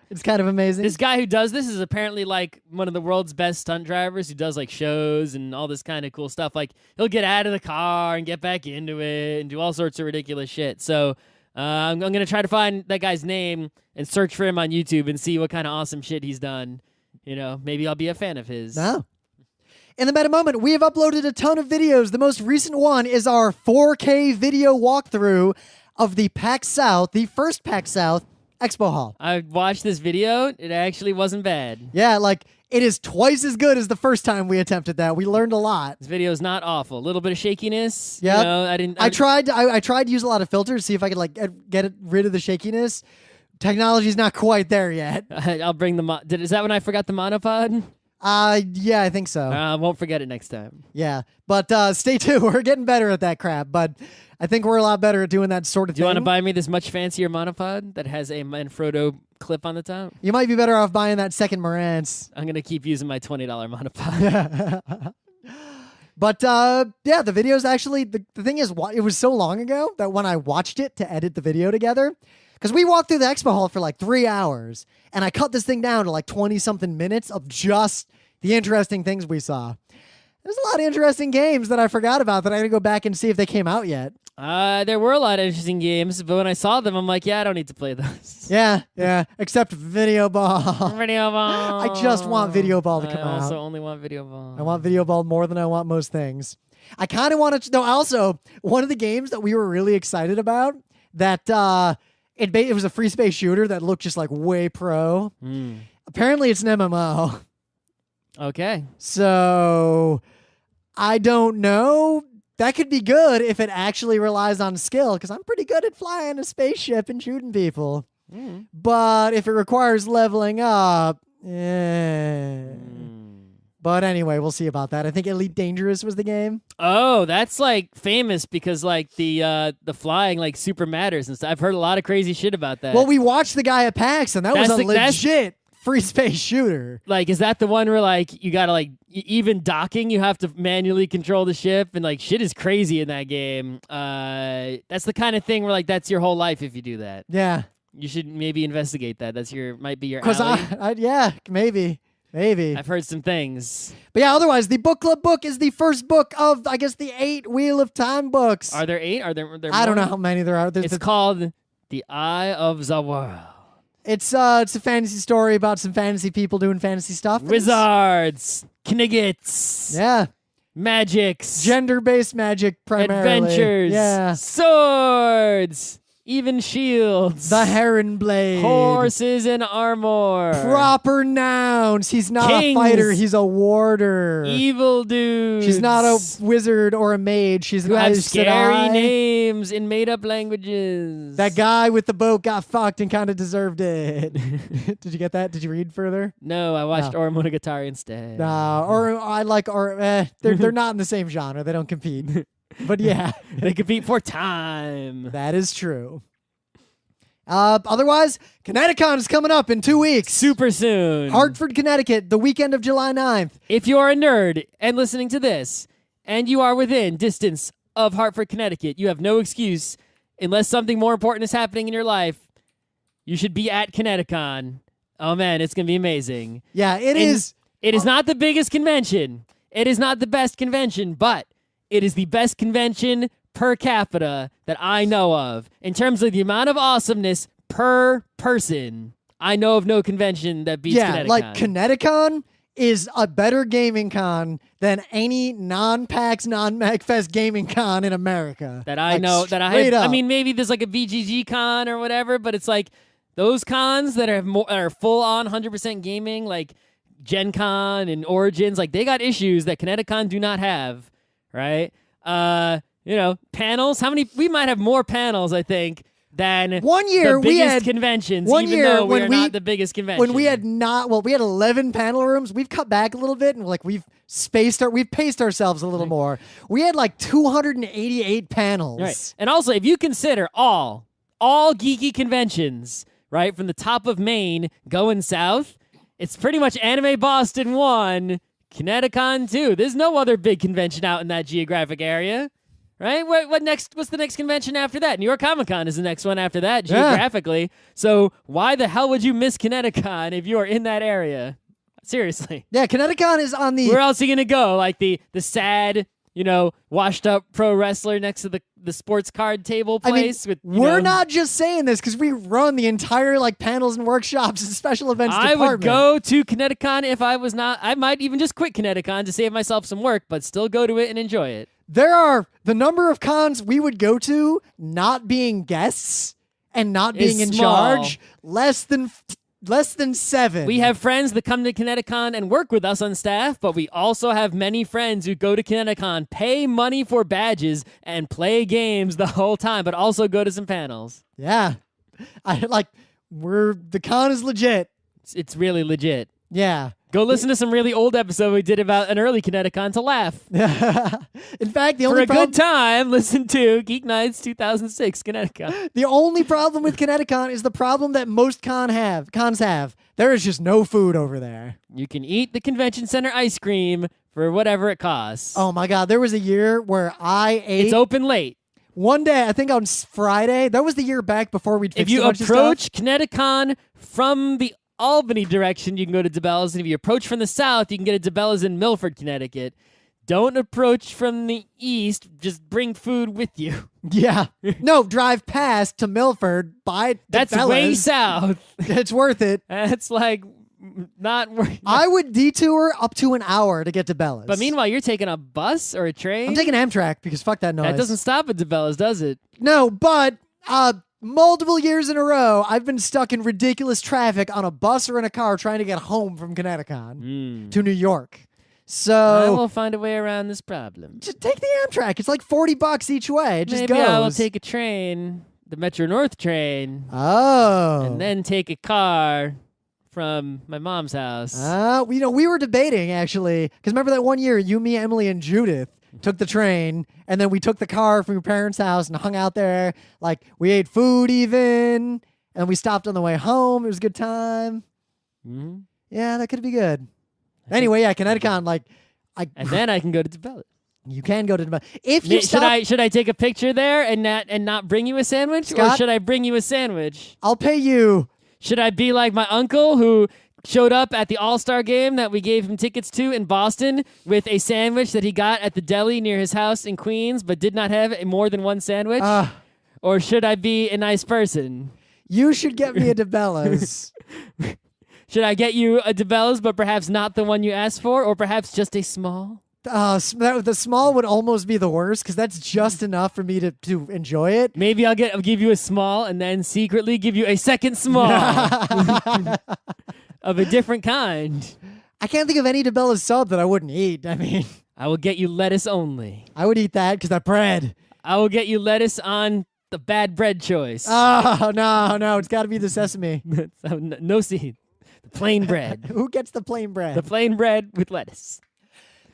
It's kind of amazing. This guy who does this is apparently like one of the world's best stunt drivers who does like shows and all this kind of cool stuff. Like he'll get out of the car and get back into it and do all sorts of ridiculous shit. So I'm going to try to find that guy's name and search for him on YouTube and see what kind of awesome shit he's done. Maybe I'll be a fan of his. No. In the meta moment, we have uploaded a ton of videos. The most recent one is our 4K video walkthrough of the PAX South, the first PAX South Expo Hall. I watched this video. It actually wasn't bad. Yeah, it is twice as good as the first time we attempted that. We learned a lot. This video is not awful. A little bit of shakiness. Yeah, I tried to use a lot of filters, see if I could get rid of the shakiness. Technology's not quite there yet. I'll bring the is that when I forgot the monopod? Yeah, I think so. I won't forget it next time. Yeah, but stay tuned. We're getting better at that crap, but I think we're a lot better at doing that sort of thing. Do you want to buy me this much fancier monopod that has a Manfrotto clip on the top? You might be better off buying that second Marantz. I'm going to keep using my $20 monopod. But, yeah, the video's actually, the thing is, it was so long ago that when I watched it to edit the video together, because we walked through the expo hall for 3 hours, and I cut this thing down to 20-something minutes of just the interesting things we saw. There's a lot of interesting games that I forgot about that I got to go back and see if they came out yet. There were a lot of interesting games, but when I saw them, I'm like, yeah, I don't need to play those. Yeah, except Video Ball. Video Ball. I just want Video Ball to come out. I also only want Video Ball. I want Video Ball more than I want most things. I kind of want to know also, one of the games that we were really excited about, that it was a free space shooter that looked just way pro. Apparently it's an MMO. Okay. So I don't know. That could be good if it actually relies on skill, because I'm pretty good at flying a spaceship and shooting people. But if it requires leveling up, But anyway, we'll see about that. I think Elite Dangerous was the game. Oh, that's like famous because like the flying like super matters and stuff. I've heard a lot of crazy shit about that. Well, we watched the guy at PAX, and that was a that's legit free space shooter. Like, is that the one where like you gotta like even docking, you have to manually control the ship, and like shit is crazy in that game. That's the kind of thing where like that's your whole life if you do that. Yeah, you should maybe investigate that. Might be your because alley. yeah, maybe. I've heard some things. But yeah, otherwise, the book club book is the first book of, I guess, the 8 Wheel of Time books. Are there 8? Are there I don't more? know how many there are. It's called The Eye of the World. It's a fantasy story about some fantasy people doing fantasy stuff. Wizards, kniggets, yeah, magics, gender-based magic primarily. Adventures, yeah, swords, even shields, the heron blade, horses and armor, proper nouns. He's not Kings, a fighter. He's a warder. Evil dudes. She's not a wizard or a mage. She's an have Aes scary Sedai. names in made-up languages. That guy with the boat got fucked and kind of deserved it. Did you get that? Did you read further? No, I watched Oromonogatari instead. No, they're not in the same genre. They don't compete. But yeah, they compete for time. that is true. Otherwise, Connecticut is coming up in 2 weeks. Super soon. Hartford, Connecticut, the weekend of July 9th. If you are a nerd and listening to this, and you are within distance of Hartford, Connecticut, you have no excuse, unless something more important is happening in your life, you should be at Connecticut. Oh man, it's going to be amazing. Yeah, it is. It is not the biggest convention. It is not the best convention, but it is the best convention per capita that I know of. In terms of the amount of awesomeness per person, I know of no convention that beats Connecticut. Like Connecticut is a better gaming con than any non-PAX, non-MagFest gaming con in America. That I know. That I mean, maybe there's like a VGG con or whatever, but it's like those cons that are full on 100% gaming, like Gen Con and Origins, like they got issues that Connecticut do not have, right? Panels. How many? We might have more panels, I think, than one year the biggest we had conventions. One even year though when we're not the biggest convention. When we had 11 panel rooms. We've cut back a little bit, and we've paced ourselves a little more. We had like 288 panels. Right. And also, if you consider all geeky conventions, right, from the top of Maine going south, it's pretty much Anime Boston 1, Connecticut 2. There's no other big convention out in that geographic area, right? What next? What's the next convention after that? New York Comic Con is the next one after that geographically. Yeah. So why the hell would you miss Connecticut if you are in that area? Seriously. Yeah, Connecticut is on the... Where else are you going to go? Like the sad... washed up pro wrestler next to the sports card table place. We're not just saying this because we run the entire panels and workshops and special events department. I would go to Connecticut if I was not. I might even just quit Connecticut to save myself some work, but still go to it and enjoy it. There are the number of cons we would go to not being guests and not being in charge, less than 7. We have friends that come to Connecticut and work with us on staff, but we also have many friends who go to Connecticut, pay money for badges, and play games the whole time, but also go to some panels. Yeah. The con is legit. It's really legit. Yeah. Go listen to some really old episode we did about an early Connecticut to laugh. In fact, for a good time, listen to Geeknights 2006 Connecticut. The only problem with Connecticut is the problem that most cons have. There is just no food over there. You can eat the convention center ice cream for whatever it costs. Oh my God, there was a year where I ate. It's open late. One day, I think on Friday, that was the year back before we'd fixed If you a bunch approach of stuff. Connecticut from the Albany direction, you can go to DeBella's, and if you approach from the south, you can get to DeBella's in Milford, Connecticut. Don't approach from the east. Just bring food with you. Yeah. No, drive past to Milford, buy That's DeBella's. way south. It's worth it. That's not worth. I would detour up to an hour to get to Bella's. But meanwhile, you're taking a bus or a train? I'm taking Amtrak because fuck that noise. That doesn't stop at DeBella's, does it? No, but multiple years in a row, I've been stuck in ridiculous traffic on a bus or in a car trying to get home from Connecticut to New York. So will find a way around this problem. just take the Amtrak. It's like $40 each way. It just Maybe goes. I will take a train, the Metro North train, Oh. and then take a car from my mom's house. We were debating, actually, because remember that one year, you, me, Emily, and Judith took the train, and then we took the car from your parents' house and hung out there. Like, we ate food even, and we stopped on the way home. It was a good time. Mhm. Yeah, that could be good. Anyway, yeah, Connecticut, And then I can go to Tabletop. you can go to if you stop. Should I take a picture there and not bring you a sandwich, Scott? or should I bring you a sandwich? I'll pay you. Should I be like my uncle who showed up at the All-Star game that we gave him tickets to in Boston with a sandwich that he got at the deli near his house in Queens, but did not have more than one sandwich? Or should I be a nice person? You should get me a DeBellas. Should I get you a DeBellas, but perhaps not the one you asked for, or perhaps just a small? The small would almost be the worst because that's just enough for me to enjoy it. Maybe I'll give you a small and then secretly give you a second small of a different kind. I can't think of any DeBellas sub that I wouldn't eat. I mean, I will get you lettuce only. I would eat that because that bread. I will get you lettuce on the bad bread choice. Oh, no, it's got to be the sesame. So no seed. The plain bread. Who gets the plain bread? The plain bread with lettuce.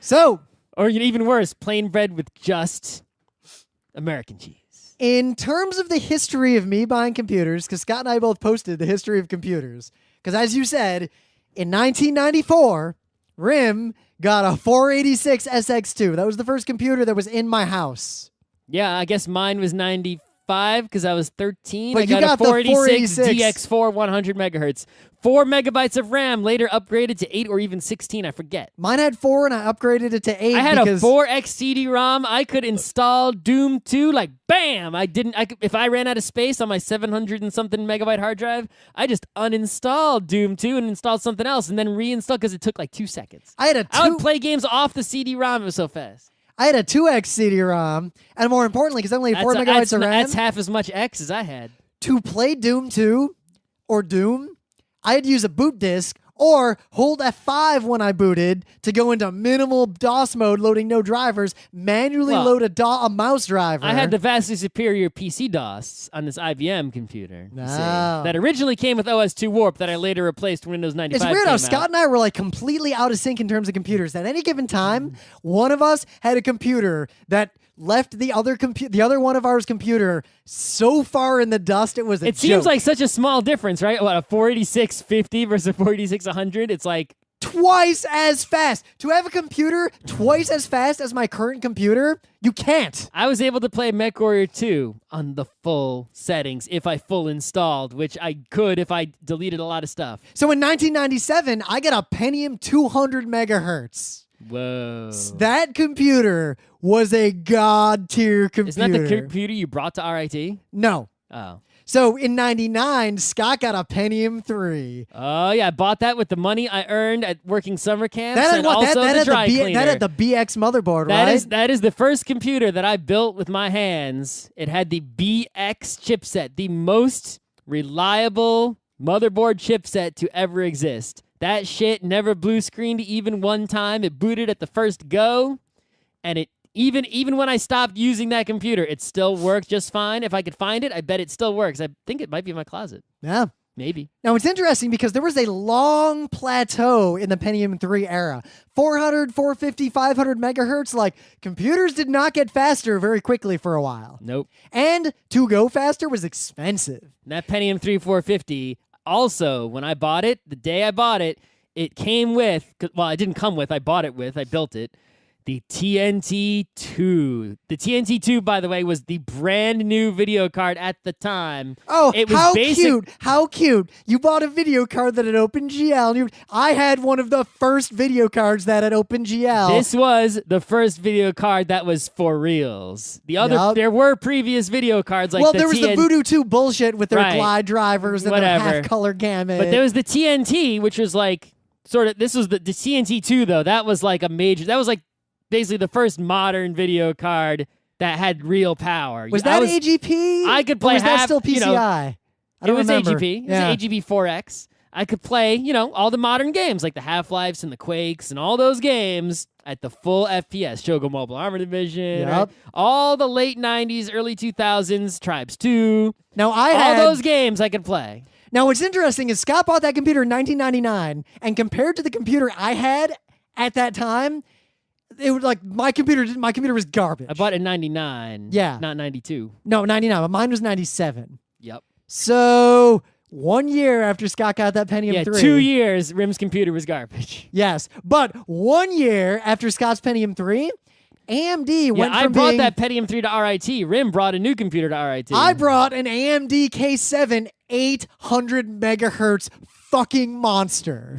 So, Or even worse, plain bread with just American cheese. in terms of the history of me buying computers, because Scott and I both posted the history of computers, because as you said, in 1994, Rim got a 486 SX2. That was the first computer that was in my house. Yeah, I guess mine was 95 because I was 13. But I you got got a the 486 486. DX4 100 megahertz. 4 megabytes of RAM, later upgraded to 8 or even 16, I forget. Mine had 4 and I upgraded it to 8. I had because a 4X CD-ROM. I could install Doom 2 like bam. If I ran out of space on my 700 and something megabyte hard drive, I just uninstalled Doom 2 and installed something else and then reinstalled because it took like 2 seconds. I would play games off the CD-ROM. It was so fast. I had a 2X CD-ROM, and more importantly, because I only had 4 megabytes of RAM, That's half as much X as I had. to play Doom 2 or Doom, I had to use a boot disk or hold F5 when I booted to go into minimal DOS mode, loading no drivers, manually load a mouse driver. I had the vastly superior PC DOS on this IBM computer. you see, No. that originally came with OS2 Warp that I later replaced when Windows 95 It's weird how came Scott out. and I were like completely out of sync in terms of computers. At any given time, one of us had a computer that left the other one of ours computer so far in the dust it was a It seems joke. like such a small difference, right? What, a 48650 versus a 48600? It's like twice as fast. To have a computer twice as fast as my current computer, you can't. I was able to play MechWarrior 2 on the full settings if I full installed, which I could if I deleted a lot of stuff. So in 1997, I got a Pentium 200 megahertz. Whoa. That computer was a god tier computer. Isn't that the computer you brought to RIT? No. Oh. So in 99, Scott got a Pentium 3. Oh, yeah. I bought that with the money I earned at working summer camps That and had what? also That the had dry the cleaner. that had the BX motherboard, right? That is the first computer that I built with my hands. It had the BX chipset, the most reliable motherboard chipset to ever exist. That shit never blue screened even one time. It booted at the first go, and it even when I stopped using that computer, it still worked just fine. If I could find it, I bet it still works. I think it might be in my closet. Yeah. Maybe. Now, it's interesting because there was a long plateau in the Pentium 3 era. 400, 450, 500 megahertz. Like, computers did not get faster very quickly for a while. Nope. And to go faster was expensive. That Pentium 3 450, also, when I bought it, the day I bought it, it came with, well, it didn't come with, I bought it with, I built it, the TNT2. The TNT2, by the way, was the brand new video card at the time. Oh, it was how basic. cute. How cute. You bought a video card that had OpenGL. And I had one of the first video cards that had OpenGL. This was the first video card that was for reals. The other, Yup. there were previous video cards like well, the there was the Voodoo 2 bullshit with their Right. glide drivers and Whatever. their half-color gamut. But there was the TNT, which was like sort of, this was the TNT2 though. That was like a major, that was like basically the first modern video card that had real power. Was that AGP? I could play or was that half, still PCI? you know, I don't it was remember. AGP. It Yeah. was AGP 4X. I could play, all the modern games like the Half-Lives and the Quakes and all those games at the full FPS. Shogun Mobile Armor Division, right? All the late 90s, early 2000s, Tribes 2. Now, all those games I could play. Now, what's interesting is Scott bought that computer in 1999, and compared to the computer I had at that time, it was like my computer was garbage. I bought it in 99. Yeah. Not 92. No, 99, but mine was 97. Yep. So 1 year after Scott got that Pentium 3. 2 years, Rim's computer was garbage. Yes, but 1 year after Scott's Pentium 3, AMD went from I brought that Pentium 3 to RIT. Rim brought a new computer to RIT. I brought an AMD K7 800 megahertz fucking monster.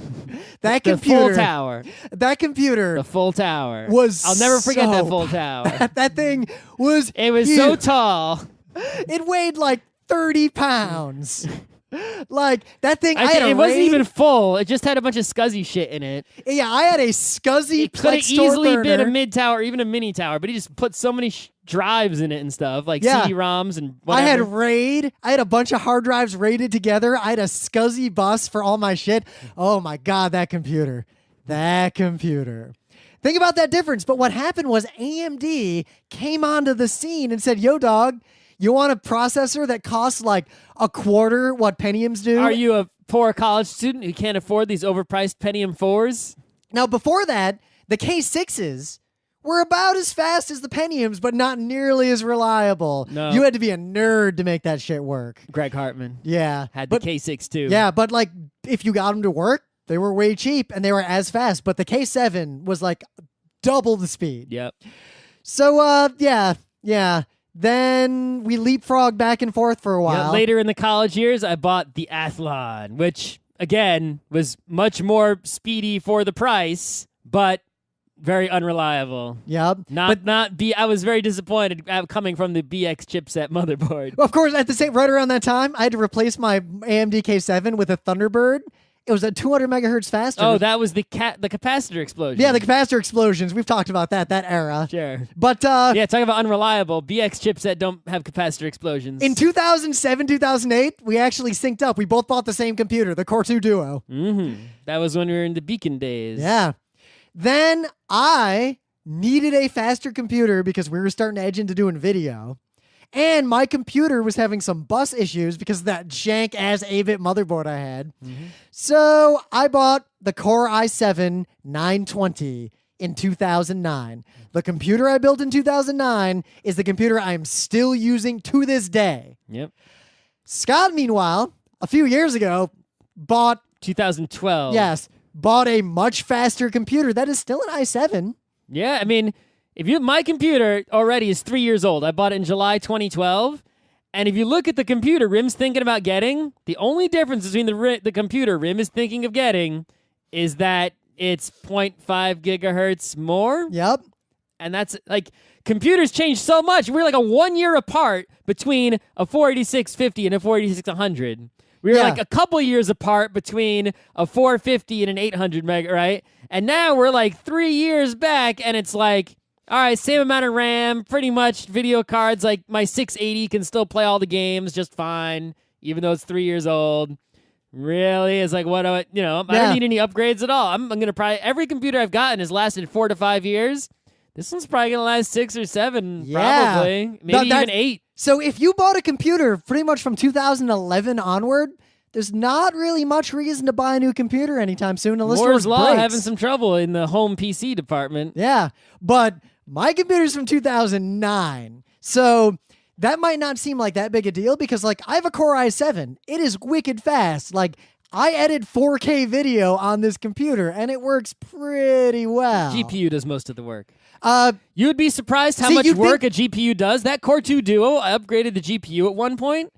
That computer. The full tower. That computer. The full tower. I'll never forget that full tower. That thing was It was huge. so tall. It weighed like 30 pounds. Like, that thing, it wasn't even full. It just had a bunch of scuzzy shit in it. Yeah, I had a scuzzy It could have Plex store easily been a burner. mid-tower, even a mini-tower, but he just put so many drives in it and stuff, like Yeah. CD-ROMs and whatever. I had RAID. I had a bunch of hard drives raided together. I had a scuzzy bus for all my shit. Oh my God, that computer. That computer. Think about that difference. But what happened was AMD came onto the scene and said, yo, dog, you want a processor that costs like a quarter what Pentiums do? Are you a poor college student who can't afford these overpriced Pentium 4s? Now, before that, the K6s were about as fast as the Pentiums, but not nearly as reliable. No. You had to be a nerd to make that shit work. Greg Hartman Yeah. had the K6 too. Yeah, but like if you got them to work, they were way cheap and they were as fast. But the K7 was like double the speed. Yep. So, yeah. Then we leapfrogged back and forth for a while. Yeah, later in the college years, I bought the Athlon, which, again, was much more speedy for the price, but very unreliable. Yep. I was very disappointed coming from the BX chipset motherboard. Of course, right around that time, I had to replace my AMD K7 with a Thunderbird. It was a 200 megahertz faster. Oh, that was the capacitor explosion. Yeah, the capacitor explosions. We've talked about that era. Sure. But yeah, talking about unreliable, BX chipset don't have capacitor explosions. in 2007, 2008, we actually synced up. We both bought the same computer, the Core 2 Duo. Mm-hmm. That was when we were in the Beacon days. Yeah. Then I needed a faster computer because we were starting to edge into doing video. And my computer was having some bus issues because of that jank-ass 8-bit motherboard I had. Mm-hmm. So I bought the Core i7 920 in 2009. The computer I built in 2009 is the computer I am still using to this day. Yep. Scott, meanwhile, a few years ago, bought 2012. Yes, bought a much faster computer that is still an i7. Yeah, I mean, my computer already is 3 years old. I bought it in July 2012. And if you look at the computer Rim's thinking about getting, the only difference between the computer Rim is thinking of getting is that it's 0.5 gigahertz more. Yep. And that's like, computers change so much. We're like a 1 year apart between a 48650 and a 48600. We were like a couple years apart between a 450 and an 800 meg, right? And now we're like 3 years back, and it's like, all right, same amount of RAM, pretty much video cards. Like my 680 can still play all the games just fine, even though it's 3 years old. Really? It's like, what do I don't need any upgrades at all. I'm going to probably, every computer I've gotten has lasted 4 to 5 years. This one's probably going to last 6 or 7, probably. Maybe even 8. So if you bought a computer pretty much from 2011 onward, there's not really much reason to buy a new computer anytime soon unless Moore's yours Law breaks. having some trouble in the home PC department. Yeah, but my computer's from 2009, so that might not seem like that big a deal because, like, I have a Core i7. It is wicked fast. Like, I edit 4K video on this computer, and it works pretty well. GPU does most of the work. You would be surprised how much work a GPU does. That Core 2 Duo, I upgraded the GPU at one point,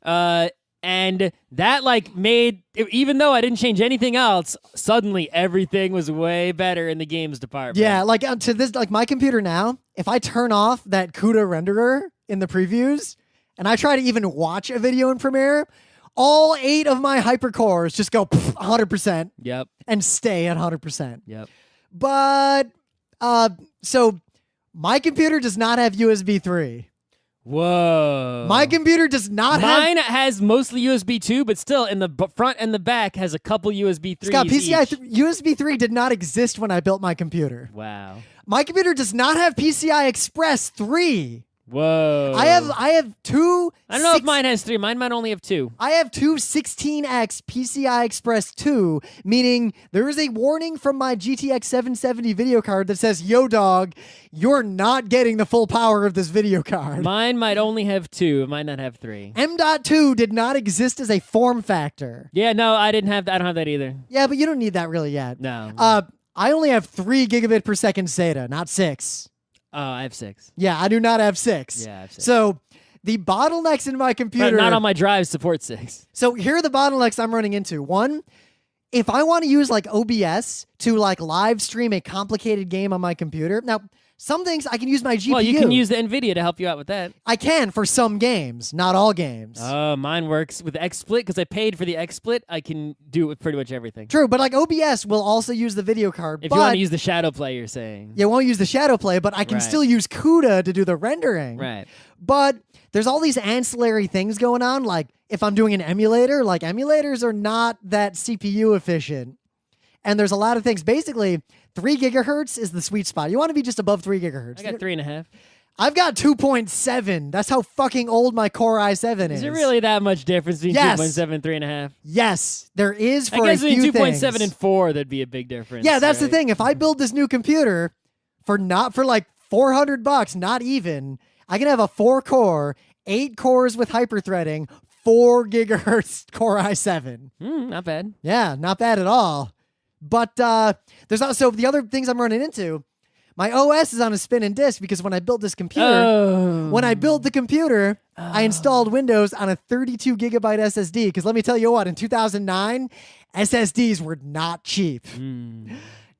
and that made, even though I didn't change anything else, suddenly everything was way better in the games department. Yeah, to this, my computer now, if I turn off that CUDA renderer in the previews, and I try to even watch a video in Premiere, all 8 of my hypercores just go 100%. Yep. And stay at 100%. Yep. But, so my computer does not have USB 3. Whoa. My computer does not have... Mine has mostly USB 2, but still in the front and the back has a couple USB 3s Scott, each. USB 3 did not exist when I built my computer. Wow. My computer does not have PCI Express 3. Whoa. I have two... I don't know if mine has 3. Mine might only have 2. I have two 16X PCI Express 2, meaning there is a warning from my GTX 770 video card that says, yo, dog, you're not getting the full power of this video card. Mine might only have 2. It might not have 3. M.2 did not exist as a form factor. Yeah, no, I didn't have that. I don't have that either. Yeah, but you don't need that really yet. No. I only have 3 gigabit per second SATA, not 6. Oh, I have 6. Yeah, I do not have 6. Yeah, I have 6. So the bottlenecks in my computer... But not on my drives support 6. So here are the bottlenecks I'm running into. One, if I want to use like OBS to like live stream a complicated game on my computer... Now, some things I can use my GPU. Well, you can use the NVIDIA to help you out with that. I can for some games, not all games. Mine works with XSplit because I paid for the XSplit. I can do it with pretty much everything. True, but like OBS will also use the video card. If you want to use the shadow play, you're saying. You won't use the shadow play, but I can still use CUDA to do the rendering. Right. But there's all these ancillary things going on. Like if I'm doing an emulator, like emulators are not that CPU efficient. And there's a lot of things. Basically, 3 gigahertz is the sweet spot. You want to be just above 3 gigahertz. I got 3.5. I've got 2.7. That's how fucking old my Core i7 is. Is there really that much difference between 2.7 and 3.5? Yes, there is for I guess a few between things. 2.7 and 4, that'd be a big difference. Yeah, that's the right? thing. If I build this new computer for like $400, not even, I can have a 4-core, 8 cores with hyperthreading, 4 gigahertz Core i7. Not bad. Yeah, not bad at all. But there's also the other things I'm running into. My OS is on a spinning disk because when I built this computer, when I built the computer, I installed Windows on a 32 gigabyte SSD. Because let me tell you what, in 2009, SSDs were not cheap.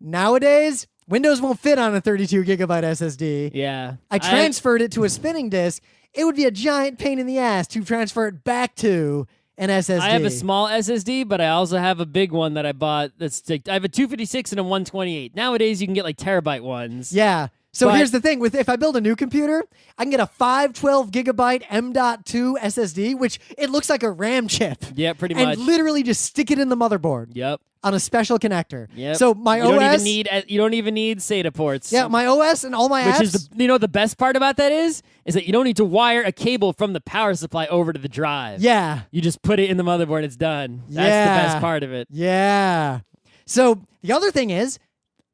Nowadays, Windows won't fit on a 32 gigabyte SSD. Yeah. I transferred it to a spinning disk. It would be a giant pain in the ass to transfer it back to an SSD. I have a small SSD, but I also have a big one that I bought. I have a 256 and a 128. Nowadays, you can get like terabyte ones. Yeah. So But- here's the thing. If I build a new computer, I can get a 512 gigabyte M.2 SSD, which it looks like a RAM chip. Yeah, pretty and much. literally just stick it in the motherboard Yep. on a special connector. Yep. So my you OS... you don't even need SATA ports. Yeah, my OS and all my apps... Which is the best part about that is that you don't need to wire a cable from the power supply over to the drive. Yeah. You just put it in the motherboard, it's done. That's Yeah. the best part of it. Yeah. So the other thing is,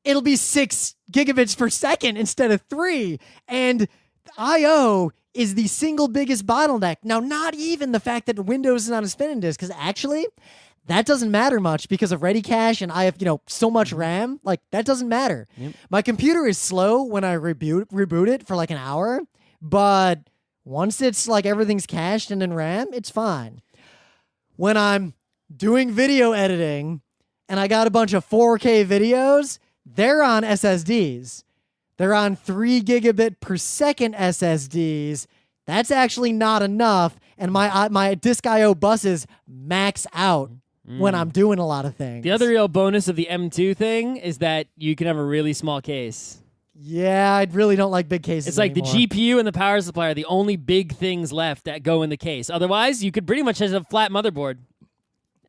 it'll be 6 gigabits per second instead of 3. And I/O is the single biggest bottleneck. Now, not even the fact that Windows is on a spinning disk, because actually, that doesn't matter much because of ready cache and I have, so much RAM. Like, that doesn't matter. Yep. My computer is slow when I reboot it for like an hour, but once it's like everything's cached and in RAM, it's fine. When I'm doing video editing and I got a bunch of 4K videos, they're on SSDs. They're on 3 gigabit per second SSDs. That's actually not enough, and my disk I/O buses max out when I'm doing a lot of things. The other real bonus of the M2 thing is that you can have a really small case. Yeah, I really don't like big cases It's like anymore. the GPU and the power supply are the only big things left that go in the case. Otherwise, you could pretty much have a flat motherboard,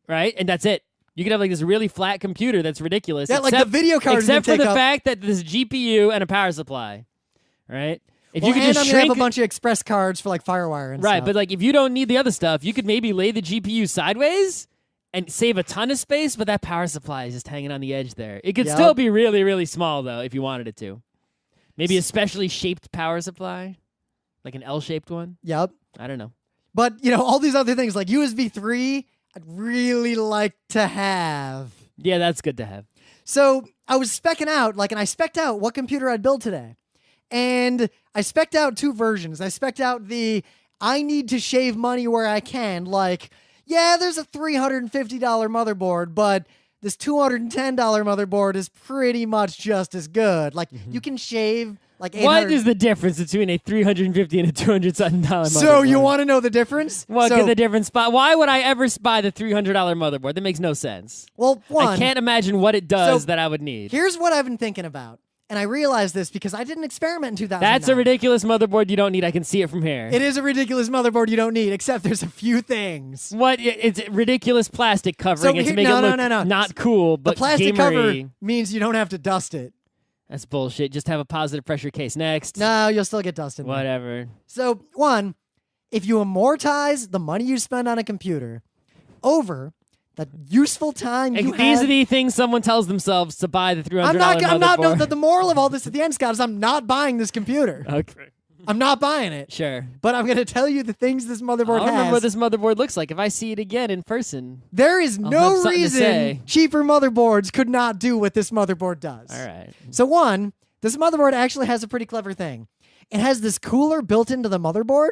right? And that's it. You could have like this really flat computer that's ridiculous. Yeah, like the video card is except gonna for take the up- fact that there's a GPU and a power supply, right? If Well, you could and just I'm gonna shrink have a bunch of express cards for like FireWire and right, stuff. but like if you don't need the other stuff, you could maybe lay the GPU sideways and save a ton of space, but that power supply is just hanging on the edge there. It could Yep. still be really, really small though if you wanted it to. Maybe a specially shaped power supply, like an L-shaped one. Yep. I don't know. But, all these other things like USB 3, I'd really like to have. Yeah, that's good to have. So I was specking out, and I spec'd out what computer I'd build today. And I spec'd out 2 versions. I spec'd out the I need to shave money where I can. Like, yeah, there's a $350 motherboard, but this $210 motherboard is pretty much just as good. Like, you can shave like 800. What is the difference between a $350 and a $200 motherboard? So you want to know the difference? What So- could the difference? Why would I ever buy the $300 motherboard? That makes no sense. Well, one, I can't imagine what it does So, that I would need. here's what I've been thinking about. And I realized this because I did an experiment in 2009. That's a ridiculous motherboard you don't need. I can see it from here. It is a ridiculous motherboard you don't need, except there's a few things. What? It's ridiculous plastic covering it to make it look not cool, but the plastic gamery. cover means you don't have to dust it. That's bullshit. Just have a positive pressure case. Next. No, you'll still get dust in there. Whatever. So, one, if you amortize the money you spend on a computer over the useful time you have... These are the things someone tells themselves to buy the $300 motherboard. No, the moral of all this at the end, Scott, is I'm not buying this computer. Okay. I'm not buying it. Sure. But I'm going to tell you the things this motherboard I'll has. remember what this motherboard looks like if I see it again in person. There is I'll have no something to say. reason cheaper motherboards could not do what this motherboard does. All right. So one, this motherboard actually has a pretty clever thing. It has this cooler built into the motherboard.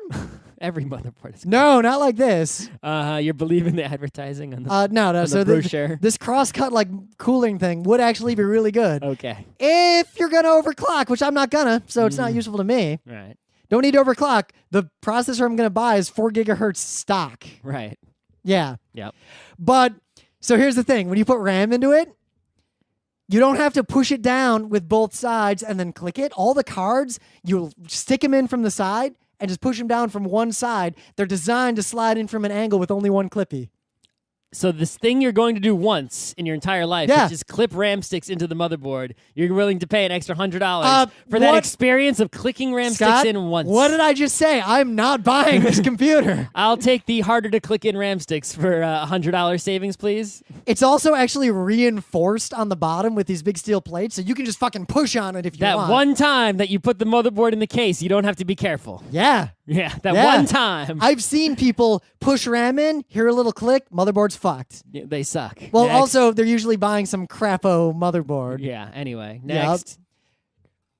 Every motherboard is. No, not like this. You're believing the advertising on the no. on So the brochure. This cross-cut like cooling thing would actually be really good. Okay. If you're gonna overclock, which I'm not gonna, so it's not useful to me. Right. Don't need to overclock. The processor I'm gonna buy is 4 gigahertz stock. Right. Yeah. Yep. But so here's the thing: when you put RAM into it, you don't have to push it down with both sides and then click it. All the cards, you stick them in from the side and just push them down from one side. They're designed to slide in from an angle with only one clippy. So this thing you're going to do once in your entire life, Yeah. which is clip RAM sticks into the motherboard, you're willing to pay an extra $100 for that experience of clicking RAM Scott, sticks in once. What did I just say? I'm not buying this computer. I'll take the harder to click in RAM sticks for $100 savings, please. It's also actually reinforced on the bottom with these big steel plates, so you can just fucking push on it if you want. That one time that you put the motherboard in the case, you don't have to be careful. Yeah. Yeah, that Yeah. one time. I've seen people push RAM in, hear a little click, motherboard's fucked. Yeah, they suck. Well, Next. also, they're usually buying some crapo motherboard. Yeah, anyway. Yup. Next.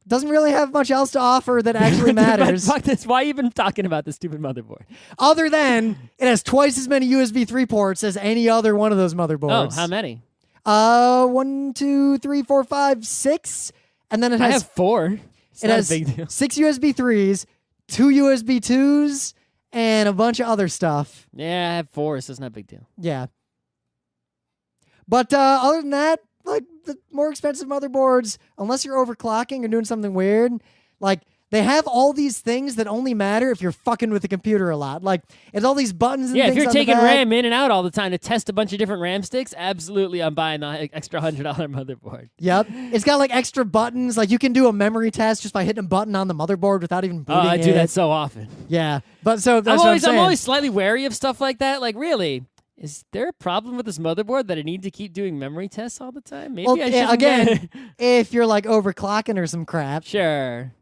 Doesn't really have much else to offer that actually matters. Fuck this. Why are you even talking about this stupid motherboard? Other than it has twice as many USB 3 ports as any other one of those motherboards. Oh, how many? 1, 2, 3, 4, 5, 6. And then it I has have 4. It's it not has a big deal. 6 USB 3s, 2 USB 2s, and a bunch of other stuff. Yeah, I have 4, so it's not a big deal. Yeah. But other than that, like the more expensive motherboards, unless you're overclocking or doing something weird, like they have all these things that only matter if you're fucking with the computer a lot. Like it's all these buttons and Yeah, things if you're on the taking back. RAM in and out all the time to test a bunch of different RAM sticks, absolutely I'm buying the extra $100 motherboard. Yep. It's got like extra buttons. Like you can do a memory test just by hitting a button on the motherboard without even booting I it. do that so often. Yeah. But so that's I'm what always, I'm saying. I'm always slightly wary of stuff like that. Like, really? Is there a problem with this motherboard that I need to keep doing memory tests all the time? Maybe well, I should again, if you're like overclocking or some crap. Sure.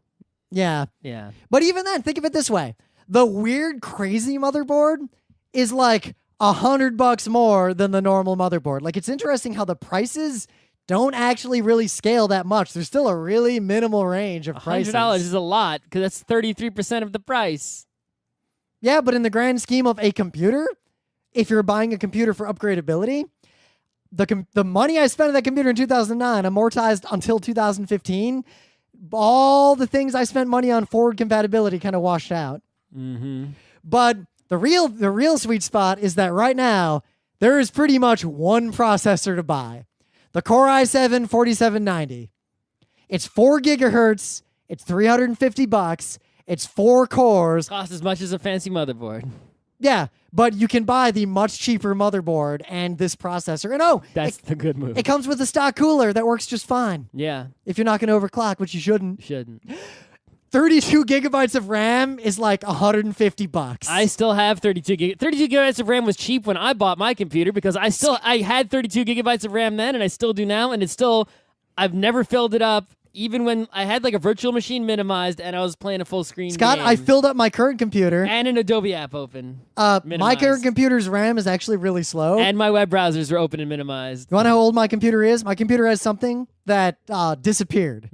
Yeah. Yeah. But even then, think of it this way. The weird, crazy motherboard is like $100 more than the normal motherboard. Like, it's interesting how the prices don't actually really scale that much. There's still a really minimal range of prices. $100 is a lot because that's 33% of the price. Yeah, but in the grand scheme of a computer, if you're buying a computer for upgradability, the money I spent on that computer in 2009 amortized until 2015. All the things I spent money on forward compatibility kind of washed out. Mm-hmm. But the real sweet spot is that right now there is pretty much one processor to buy. The Core i7-4790. It's 4 gigahertz. It's $350. It's 4 cores. Costs as much as a fancy motherboard. Yeah, but you can buy the much cheaper motherboard and this processor. And That's the good move. it comes with a stock cooler that works just fine. Yeah. If you're not going to overclock, which you shouldn't. Shouldn't. 32 gigabytes of RAM is like $150. I still have 32 gigabytes of RAM was cheap when I bought my computer because I had 32 gigabytes of RAM then and I still do now and I've never filled it up even when I had like a virtual machine minimized and I was playing a full screen Scott, game. I filled up my current computer. And an Adobe app open. My minimized. current computer's RAM is actually really slow. And my web browsers are open and minimized. You want to know how old my computer is? My computer has something that disappeared.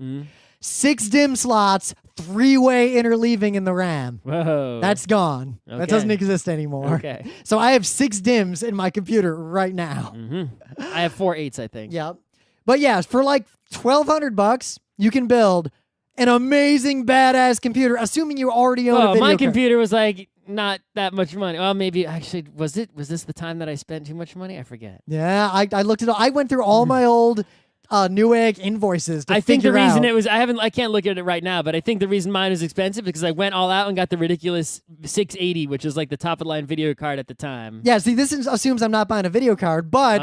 6 DIMM slots, 3-way interleaving in the RAM. Whoa. That's gone. Okay. That doesn't exist anymore. Okay. So I have 6 DIMMs in my computer right now. I have 4 8s, I think. Yep. But yeah, for like $1,200, you can build an amazing, badass computer, assuming you already own a video my card. computer was like not that much money. Well, maybe actually was this the time that I spent too much money? I forget. Yeah, I looked at I went through all my old Newegg invoices to I think the figure reason out. I can't look at it right now, but I think the reason mine is expensive because I went all out and got the ridiculous 680, which is like the top of the line video card at the time. Yeah, see, assumes I'm not buying a video card, but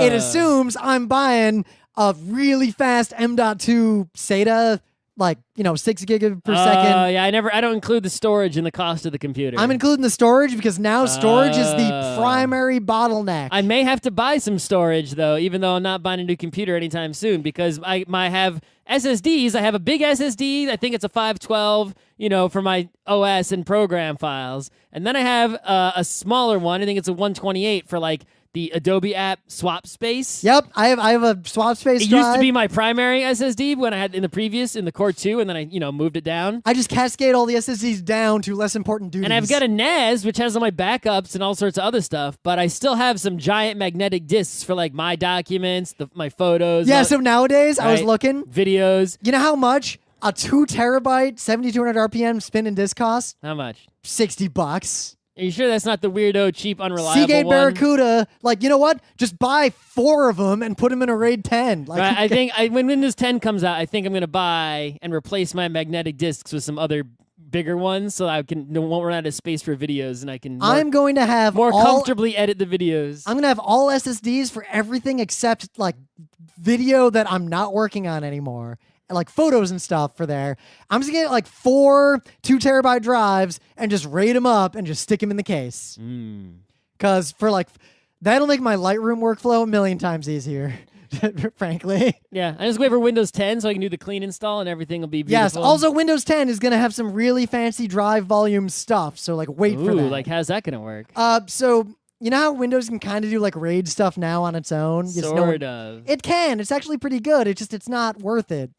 it assumes I'm buying a really fast M.2 SATA, like, 6 gig per second. Yeah, I don't include the storage in the cost of the computer. I'm including the storage because now storage is the primary bottleneck. I may have to buy some storage, though, even though I'm not buying a new computer anytime soon, because I have SSDs. I have a big SSD. I think it's a 512, for my OS and program files. And then I have a smaller one. I think it's a 128 for, like, the Adobe app swap space. Yep, I have a swap space It drive. used to be my primary SSD when I had in the Core 2, and then I, moved it down. I just cascade all the SSDs down to less important duties. And I've got a NAS, which has all my backups and all sorts of other stuff, but I still have some giant magnetic discs for, like, my documents, my photos. Yeah, so nowadays, I was right? looking. Videos. You know how much a 2 terabyte, 7200 RPM spin and disc cost? How much? $60. Are you sure that's not the weirdo, cheap, unreliable Seagate one? Barracuda, like, you know what? Just buy 4 of them and put them in a RAID 10. Like, Right, I think when Windows 10 comes out, I think I'm going to buy and replace my magnetic discs with some other bigger ones so I won't run out of space for videos and I can I'm going to have more comfortably edit the videos. I'm going to have all SSDs for everything except, like, video that I'm not working on anymore. Like photos and stuff for there. I'm just gonna get like 4 2 terabyte drives and just RAID them up and just stick them in the case. Because that'll make my Lightroom workflow a million times easier, frankly. Yeah, I just wait for Windows 10 so I can do the clean install and everything will be beautiful. Yes, also Windows 10 is gonna have some really fancy drive volume stuff, so like wait for that. Like how's that gonna work? So you know how Windows can kind of do like RAID stuff now on its own? Sort of. It can. It's actually pretty good. It's not worth it.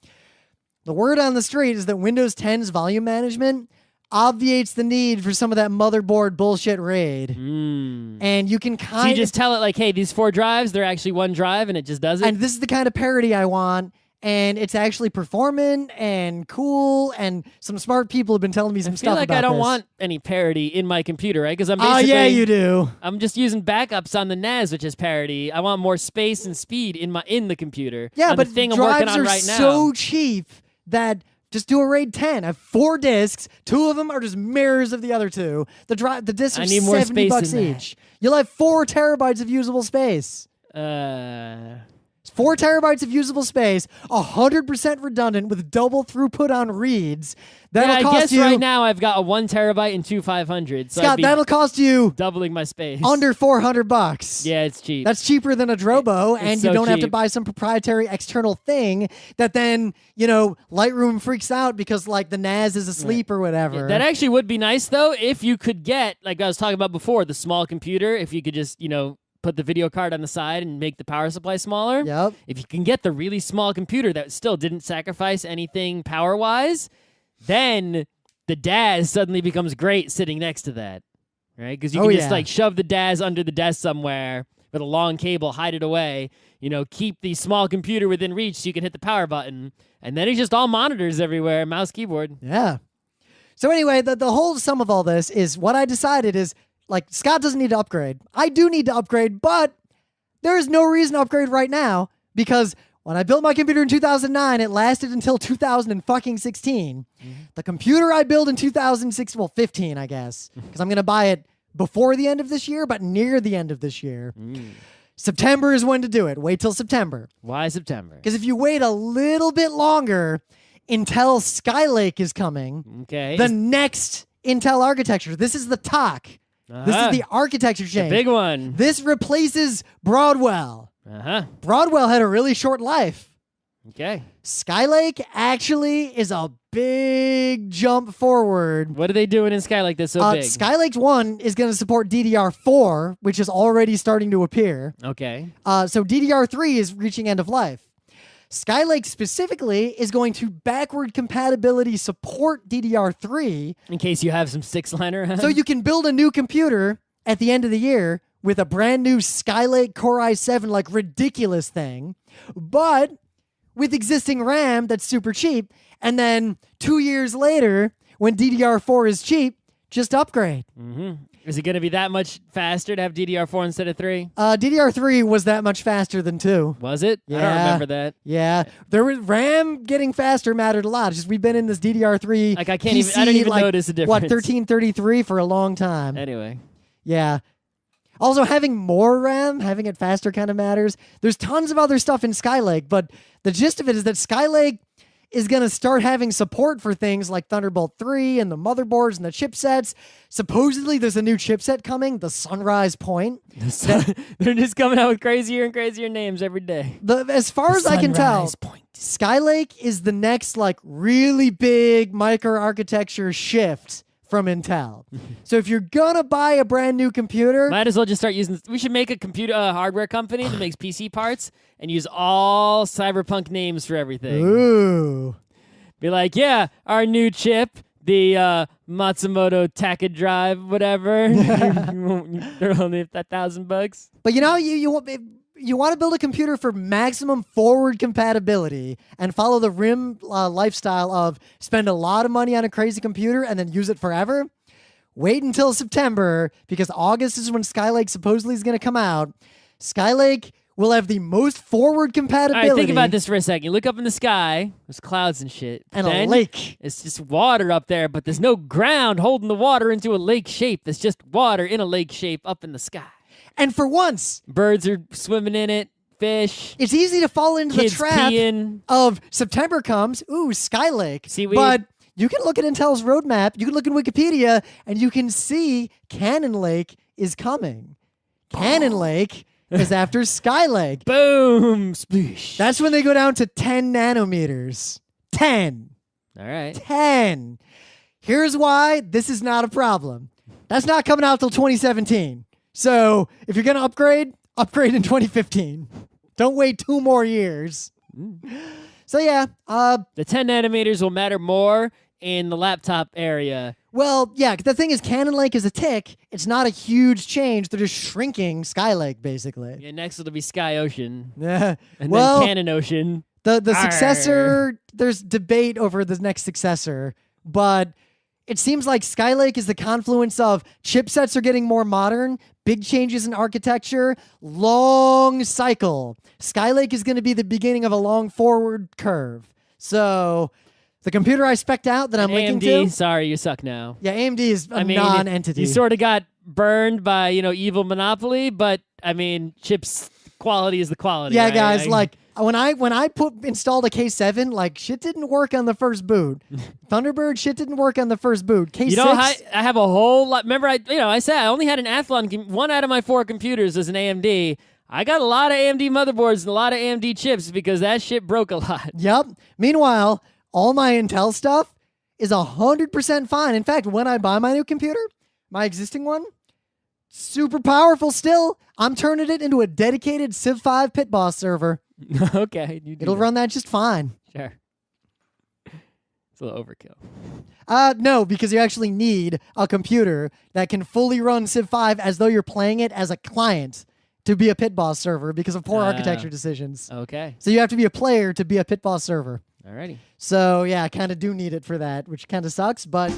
The word on the street is that Windows 10's volume management obviates the need for some of that motherboard bullshit RAID. And you can So you just tell it like, hey, these 4 drives, they're actually one drive, and it just does it? And this is the kind of parity I want. And it's actually performant and cool, and some smart people have been telling me some stuff about this. I don't want any parity in my computer, right? Because I'm basically... yeah, you do. I'm just using backups on the NAS, which is parity. I want more space and speed in the computer. Yeah, but the thing I'm drives working on are right now. so cheap that just do a RAID 10. I have 4 discs. 2 of them are just mirrors of the other 2. The discs are I need more $70 space in each. You'll have 4 terabytes of usable space. 4 terabytes of usable space, 100% redundant with double throughput on reads. That'll cost I guess you, right now I've got a 1 terabyte and 2 500. So Scott, that'll cost you doubling my space. under $400. Yeah, it's cheap. That's cheaper than a Drobo, and you so don't have to cheap. buy some proprietary external thing that then, Lightroom freaks out because, like, the NAS is asleep or whatever. That actually would be nice, though, if you could get, like I was talking about before, the small computer, if you could just, put the video card on the side and make the power supply smaller. Yep. If you can get the really small computer that still didn't sacrifice anything power-wise, then the DAS suddenly becomes great sitting next to that, right? Because you can just like shove the DAS under the desk somewhere with a long cable, hide it away, keep the small computer within reach so you can hit the power button, and then it's just all monitors everywhere, mouse, keyboard. Yeah. So anyway, the whole sum of all this is what I decided is, like, Scott doesn't need to upgrade. I do need to upgrade, but there is no reason to upgrade right now because when I built my computer in 2009, it lasted until 2016. The computer I built in 2015, I guess, because I'm going to buy it before the end of this year, but near the end of this year. September is when to do it. Wait till September. Why September? Because if you wait a little bit longer, Intel Skylake is coming. Okay. The next Intel architecture. This is the TOC. This is the architecture change. The big one. This replaces Broadwell. Broadwell had a really short life. Okay. Skylake actually is a big jump forward. What are they doing in Skylake that's so big? Skylake 1 is going to support DDR4, which is already starting to appear. Okay. So DDR3 is reaching end of life. Skylake specifically is going to backward compatibility support DDR3. In case you have some 6-liner. So you can build a new computer at the end of the year with a brand new Skylake Core i7, like ridiculous thing, but with existing RAM that's super cheap. And then 2 years later, when DDR4 is cheap, just upgrade. Mm-hmm. Is it going to be that much faster to have DDR4 instead of 3? DDR3 was that much faster than 2. Was it? Yeah. I don't remember that. Yeah, there was RAM getting faster mattered a lot. It's just we've been in this DDR3 Like I don't even notice the difference. What 1333 for a long time. Anyway. Yeah. Also, having more RAM, having it faster kind of matters. There's tons of other stuff in Skylake, but the gist of it is that Skylake is going to start having support for things like Thunderbolt 3 and the motherboards and the chipsets. Supposedly, there's a new chipset coming, the Sunrise Point. They're just coming out with crazier and crazier names every day. As far as I can tell, Skylake is the next like really big microarchitecture shift from Intel. So if you're gonna buy a brand new computer, might as well just start using. We should make a computer hardware company that makes PC parts and use all cyberpunk names for everything. Ooh. Be like, yeah, our new chip, the Matsumoto Taka Drive, whatever. They're only $1,000. But you want to build a computer for maximum forward compatibility and follow the RIM lifestyle of spend a lot of money on a crazy computer and then use it forever. Wait until September, because August is when Skylake supposedly is going to come out. Skylake will have the most forward compatibility. All right, think about this for a second. You look up in the sky, there's clouds and shit. And then a lake. It's just water up there, but there's no ground holding the water into a lake shape. There's just water in a lake shape up in the sky. And for once, birds are swimming in it, fish. It's easy to fall into kids the trap peeing. Of September comes, Skylake. Seaweed. But you can look at Intel's roadmap, you can look in Wikipedia, and you can see Cannon Lake is coming. Cannon Lake is after Skylake. Boom! Sploosh. That's when they go down to 10 nanometers. 10. All right. 10. Here's why this is not a problem. That's not coming out till 2017. So if you're going to upgrade in 2015. Don't wait 2 more years. So yeah. The 10 nanometers will matter more in the laptop area. Well, yeah, the thing is Cannon Lake is a tick. It's not a huge change. They're just shrinking Skylake, basically. Yeah, next it'll be Sky Ocean. Yeah. And then Cannon Ocean. The successor, there's debate over the next successor, but it seems like Skylake is the confluence of chipsets are getting more modern, big changes in architecture, long cycle. Skylake is going to be the beginning of a long forward curve. So the computer I spec'd out that I'm linking AMD, to. sorry, you suck now. Yeah, AMD is a non-entity. You sort of got burned by, evil monopoly, but I mean, chips quality is the quality. Yeah, right? guys, when I installed a K7, like shit didn't work on the first boot. Thunderbird shit didn't work on the first boot. K6. I have a whole lot. Remember, I said I only had an Athlon. 1 out of my 4 computers is an AMD. I got a lot of AMD motherboards and a lot of AMD chips because that shit broke a lot. Yep. Meanwhile, all my Intel stuff is 100% fine. In fact, when I buy my new computer, my existing one, super powerful still. I'm turning it into a dedicated Civ 5 Pit Boss server. Okay. It'll run that just fine. Sure. It's a little overkill. No, because you actually need a computer that can fully run Civ 5 as though you're playing it as a client to be a Pit Boss server because of poor architecture decisions. Okay. So you have to be a player to be a Pit Boss server. Alrighty. So yeah, I kind of do need it for that, which kind of sucks, but...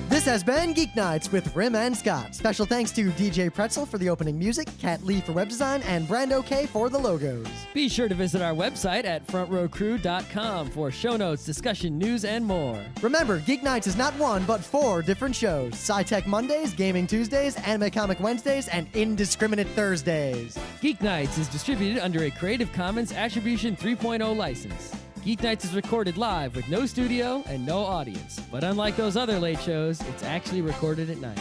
This has been Geeknights with Rim and Scott. Special thanks to DJ Pretzel for the opening music, Kat Lee for web design, and Brando K for the logos. Be sure to visit our website at frontrowcrew.com for show notes, discussion, news, and more. Remember, Geeknights is not 1, but 4 different shows. Sci-Tech Mondays, Gaming Tuesdays, Anime Comic Wednesdays, and Indiscriminate Thursdays. Geeknights is distributed under a Creative Commons Attribution 3.0 license. Geeknights is recorded live with no studio and no audience. But unlike those other late shows, it's actually recorded at night.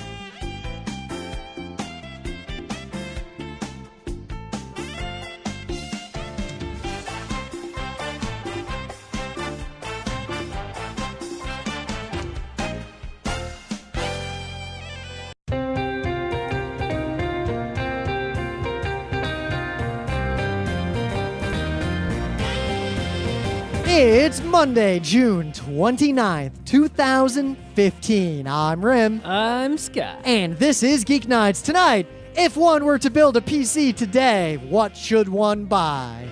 It's Monday, June 29th, 2015. I'm Rim. I'm Scott. And this is Geeknights. Tonight, if one were to build a PC today, what should one buy?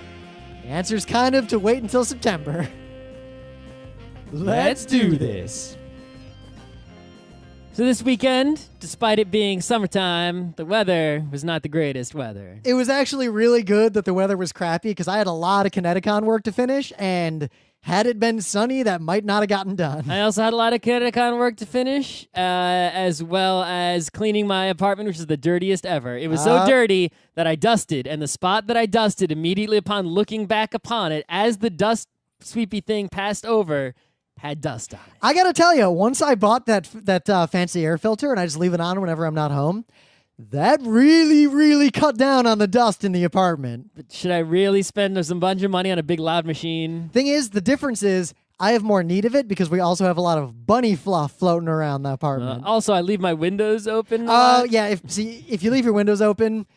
The answer's kind of to wait until September. Let's do this. So this weekend, despite it being summertime, the weather was not the greatest weather. It was actually really good that the weather was crappy because I had a lot of Kineticon work to finish, and had it been sunny, that might not have gotten done. I also had a lot of Kineticon work to finish, as well as cleaning my apartment, which is the dirtiest ever. It was so dirty that I dusted, and the spot that I dusted immediately upon looking back upon it, as the dust sweepy thing passed over, had dust on it. I gotta tell you, once I bought that fancy air filter and I just leave it on whenever I'm not home, that really, really cut down on the dust in the apartment. But should I really spend some bunch of money on a big loud machine? Thing is, the difference is I have more need of it because we also have a lot of bunny fluff floating around the apartment. Also, I leave my windows open. Oh, yeah. If you leave your windows open,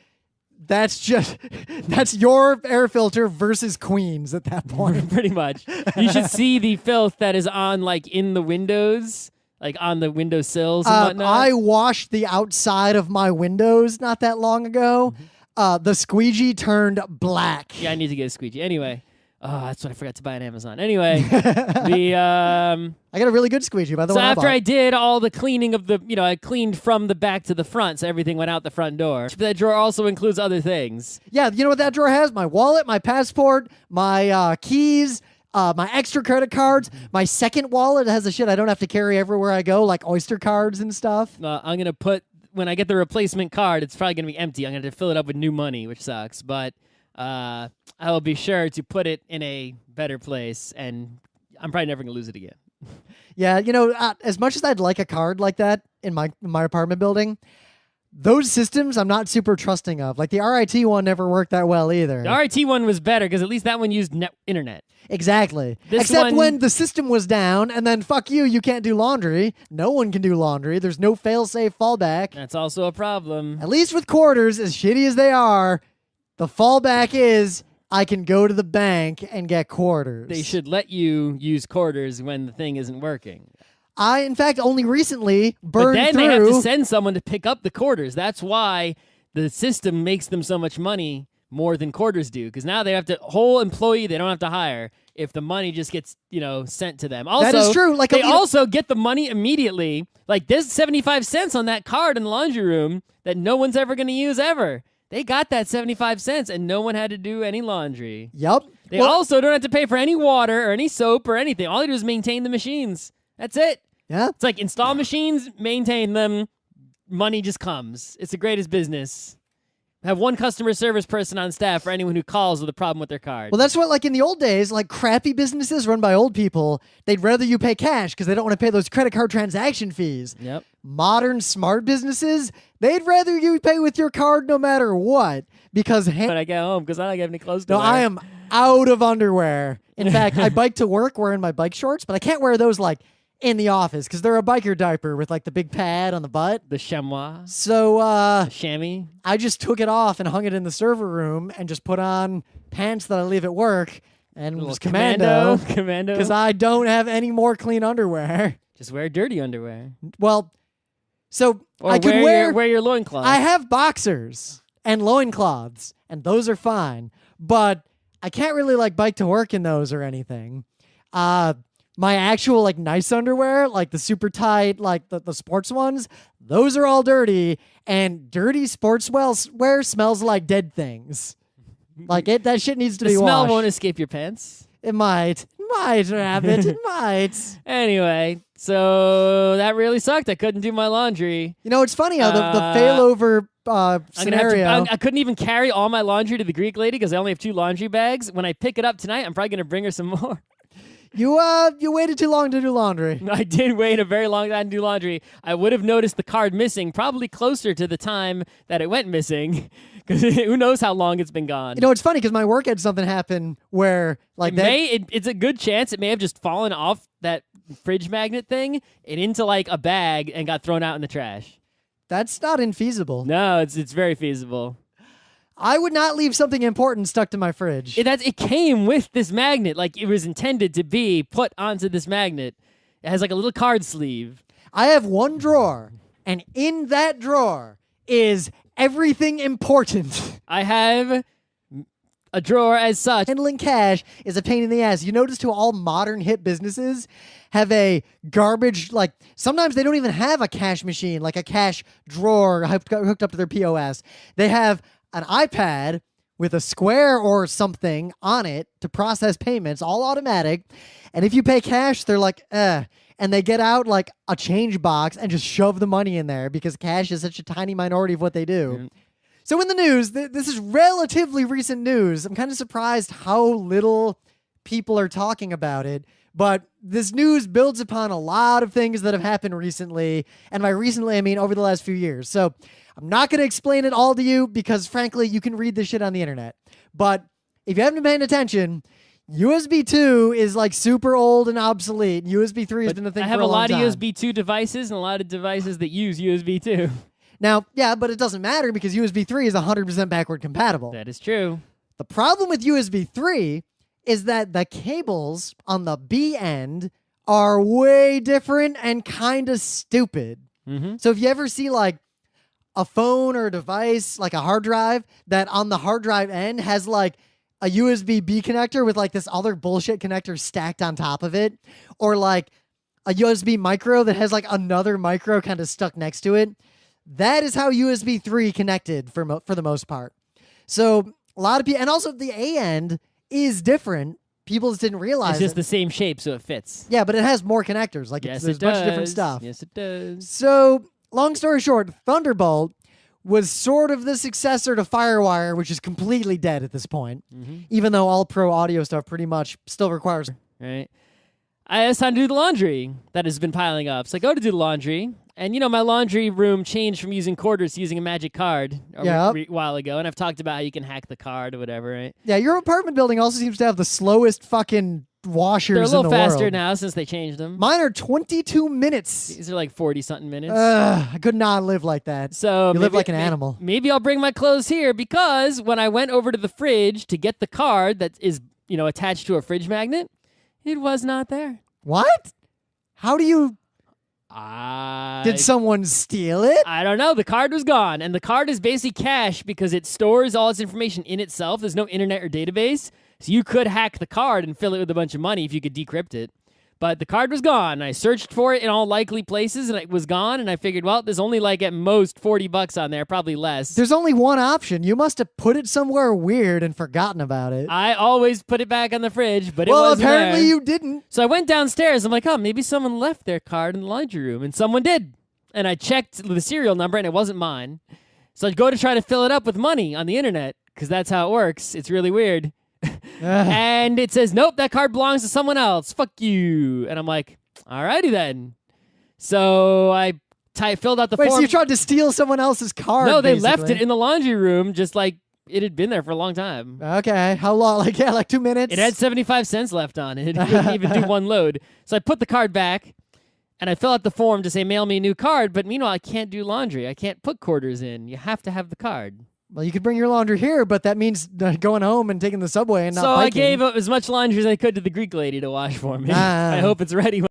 that's your air filter versus Queen's at that point. Pretty much. You should see the filth that is on, like, in the windows, like on the windowsills and whatnot. I washed the outside of my windows not that long ago. The squeegee turned black. Yeah, I need to get a squeegee. Anyway. Oh, that's what I forgot to buy on Amazon. Anyway, I got a really good squeegee, by the way. So after I did all the cleaning of I cleaned from the back to the front, so everything went out the front door. But that drawer also includes other things. Yeah, you know what that drawer has? My wallet, my passport, my keys, my extra credit cards, my second wallet has the shit I don't have to carry everywhere I go, like Oyster cards and stuff. I'm going to put, when I get the replacement card, it's probably going to be empty. I'm going to fill it up with new money, which sucks, but I will be sure to put it in a better place, and I'm probably never going to lose it again. Yeah, as much as I'd like a card like that in my apartment building, those systems I'm not super trusting of. Like the RIT one never worked that well either. The RIT one was better because at least that one used internet. Exactly. Except when the system was down, and then fuck you can't do laundry. No one can do laundry. There's no fail-safe fallback. That's also a problem. At least with quarters, as shitty as they are, the fallback is I can go to the bank and get quarters. They should let you use quarters when the thing isn't working. I, in fact, only recently burned through... But then they have to send someone to pick up the quarters. That's why the system makes them so much money more than quarters do. Because now they have to... whole employee they don't have to hire if the money just gets, sent to them. Also, that is true. Like they also get the money immediately. Like, there's 75 cents on that card in the laundry room that no one's ever going to use ever. They got that 75 cents, and no one had to do any laundry. Yep. They also don't have to pay for any water or any soap or anything. All they do is maintain the machines. That's it. Yeah. It's like install machines, maintain them, money just comes. It's the greatest business. Have one customer service person on staff for anyone who calls with a problem with their card. Well, that's what, like in the old days, like crappy businesses run by old people, they'd rather you pay cash because they don't want to pay those credit card transaction fees. Yep. Modern smart businesses, they'd rather you pay with your card no matter what because... But I get home because I don't have any clothes to wear. I am out of underwear. In fact, I bike to work wearing my bike shorts, but I can't wear those like in the office because they're a biker diaper with like the big pad on the butt. The chamois. So, the chamois. I just took it off and hung it in the server room and just put on pants that I leave at work and was commando. Because I don't have any more clean underwear. Just wear dirty underwear. Well, so or I could wear your loincloth. I have boxers and loincloths, and those are fine. But I can't really like bike to work in those or anything. My actual like nice underwear, like the super tight, like the sports ones, those are all dirty, and dirty sportswear smells like dead things. Like that shit needs to be washed. The smell won't escape your pants. It might, Rabbit, it might. Anyway, so that really sucked. I couldn't do my laundry. It's funny how the failover scenario. I couldn't even carry all my laundry to the Greek lady because I only have 2 laundry bags. When I pick it up tonight, I'm probably gonna bring her some more. You waited too long to do laundry. I did wait a very long time to do laundry. I would have noticed the card missing probably closer to the time that it went missing because who knows how long it's been gone. It's funny because my work had something happen where like it's a good chance it may have just fallen off that fridge magnet thing and into like a bag and got thrown out in the trash. That's not infeasible. No, it's very feasible. I would not leave something important stuck to my fridge. It came with this magnet. Like, it was intended to be put onto this magnet. It has, like, a little card sleeve. I have one drawer, and in that drawer is everything important. I have a drawer as such. Handling cash is a pain in the ass. You notice how all modern hit businesses have a garbage, like sometimes they don't even have a cash machine, like a cash drawer hooked up to their POS. They have an iPad with a square or something on it to process payments, all automatic. And if you pay cash, they're like, and they get out like a change box and just shove the money in there because cash is such a tiny minority of what they do. Mm. So in the news, this is relatively recent news. I'm kind of surprised how little people are talking about it. But this news builds upon a lot of things that have happened recently. And by recently, I mean over the last few years. So I'm not going to explain it all to you because, frankly, you can read this shit on the internet. But if you haven't been paying attention, USB 2 is like super old and obsolete. USB 3 has been a thing for a long time. I have a lot of USB 2 devices and a lot of devices that use USB 2. Now, yeah, but it doesn't matter because USB 3 is 100% backward compatible. That is true. The problem with USB 3 is that the cables on the B end are way different and kind of stupid. Mm-hmm. So if you ever see like a phone or a device, like a hard drive, that on the hard drive end has like a USB B connector with like this other bullshit connector stacked on top of it, or like a USB micro that has like another micro kind of stuck next to it, that is how USB 3 connected for the most part. So a lot of people, and also the A end is different. People just didn't realize it's just the same shape, so it fits. Yeah, but it has more connectors. Like Yes, there's it a bunch does. of different stuff. Yes, it does. So long story short, Thunderbolt was sort of the successor to Firewire, which is completely dead at this point, even though all pro audio stuff pretty much still requires. Right. It's time to do the laundry that has been piling up. So I go to do the laundry, and my laundry room changed from using quarters to using a magic card a while ago, and I've talked about how you can hack the card or whatever, right? Yeah, your apartment building also seems to have the slowest fucking washers They're a little in the faster world. now since they changed them. Mine are 22 minutes. These are like 40-something minutes. I could not live like that. So you live like an animal. Maybe I'll bring my clothes here because when I went over to the fridge to get the card that is, attached to a fridge magnet, it was not there. What? How do you... Did Did someone steal it? I don't know. The card was gone, and the card is basically cash because it stores all its information in itself. There's no internet or database, so you could hack the card and fill it with a bunch of money if you could decrypt it. But the card was gone. I searched for it in all likely places, and it was gone, and I figured, well, there's only like at most $40 on there, probably less. There's only one option. You must have put it somewhere weird and forgotten about it. I always put it back on the fridge, but it well, wasn't apparently there. you didn't. So I went downstairs. I'm like, oh, maybe someone left their card in the laundry room, and someone did. And I checked the serial number, and it wasn't mine. So I'd go to try to fill it up with money on the internet, because that's how it works. It's really weird. And it says, nope, that card belongs to someone else. Fuck you. And I'm like, alrighty then. So I filled out the form. Wait, so you tried to steal someone else's card? No, they basically. left it in the laundry room, just like it had been there for a long time. Okay, how long? Like 2 minutes? It had 75 cents left on it. It couldn't even do one load. So I put the card back, and I fill out the form to say, mail me a new card. But meanwhile, I can't do laundry. I can't put quarters in. You have to have the card. Well, you could bring your laundry here, but that means going home and taking the subway and not So biking. I gave up as much laundry as I could to the Greek lady to wash for me. I hope it's ready.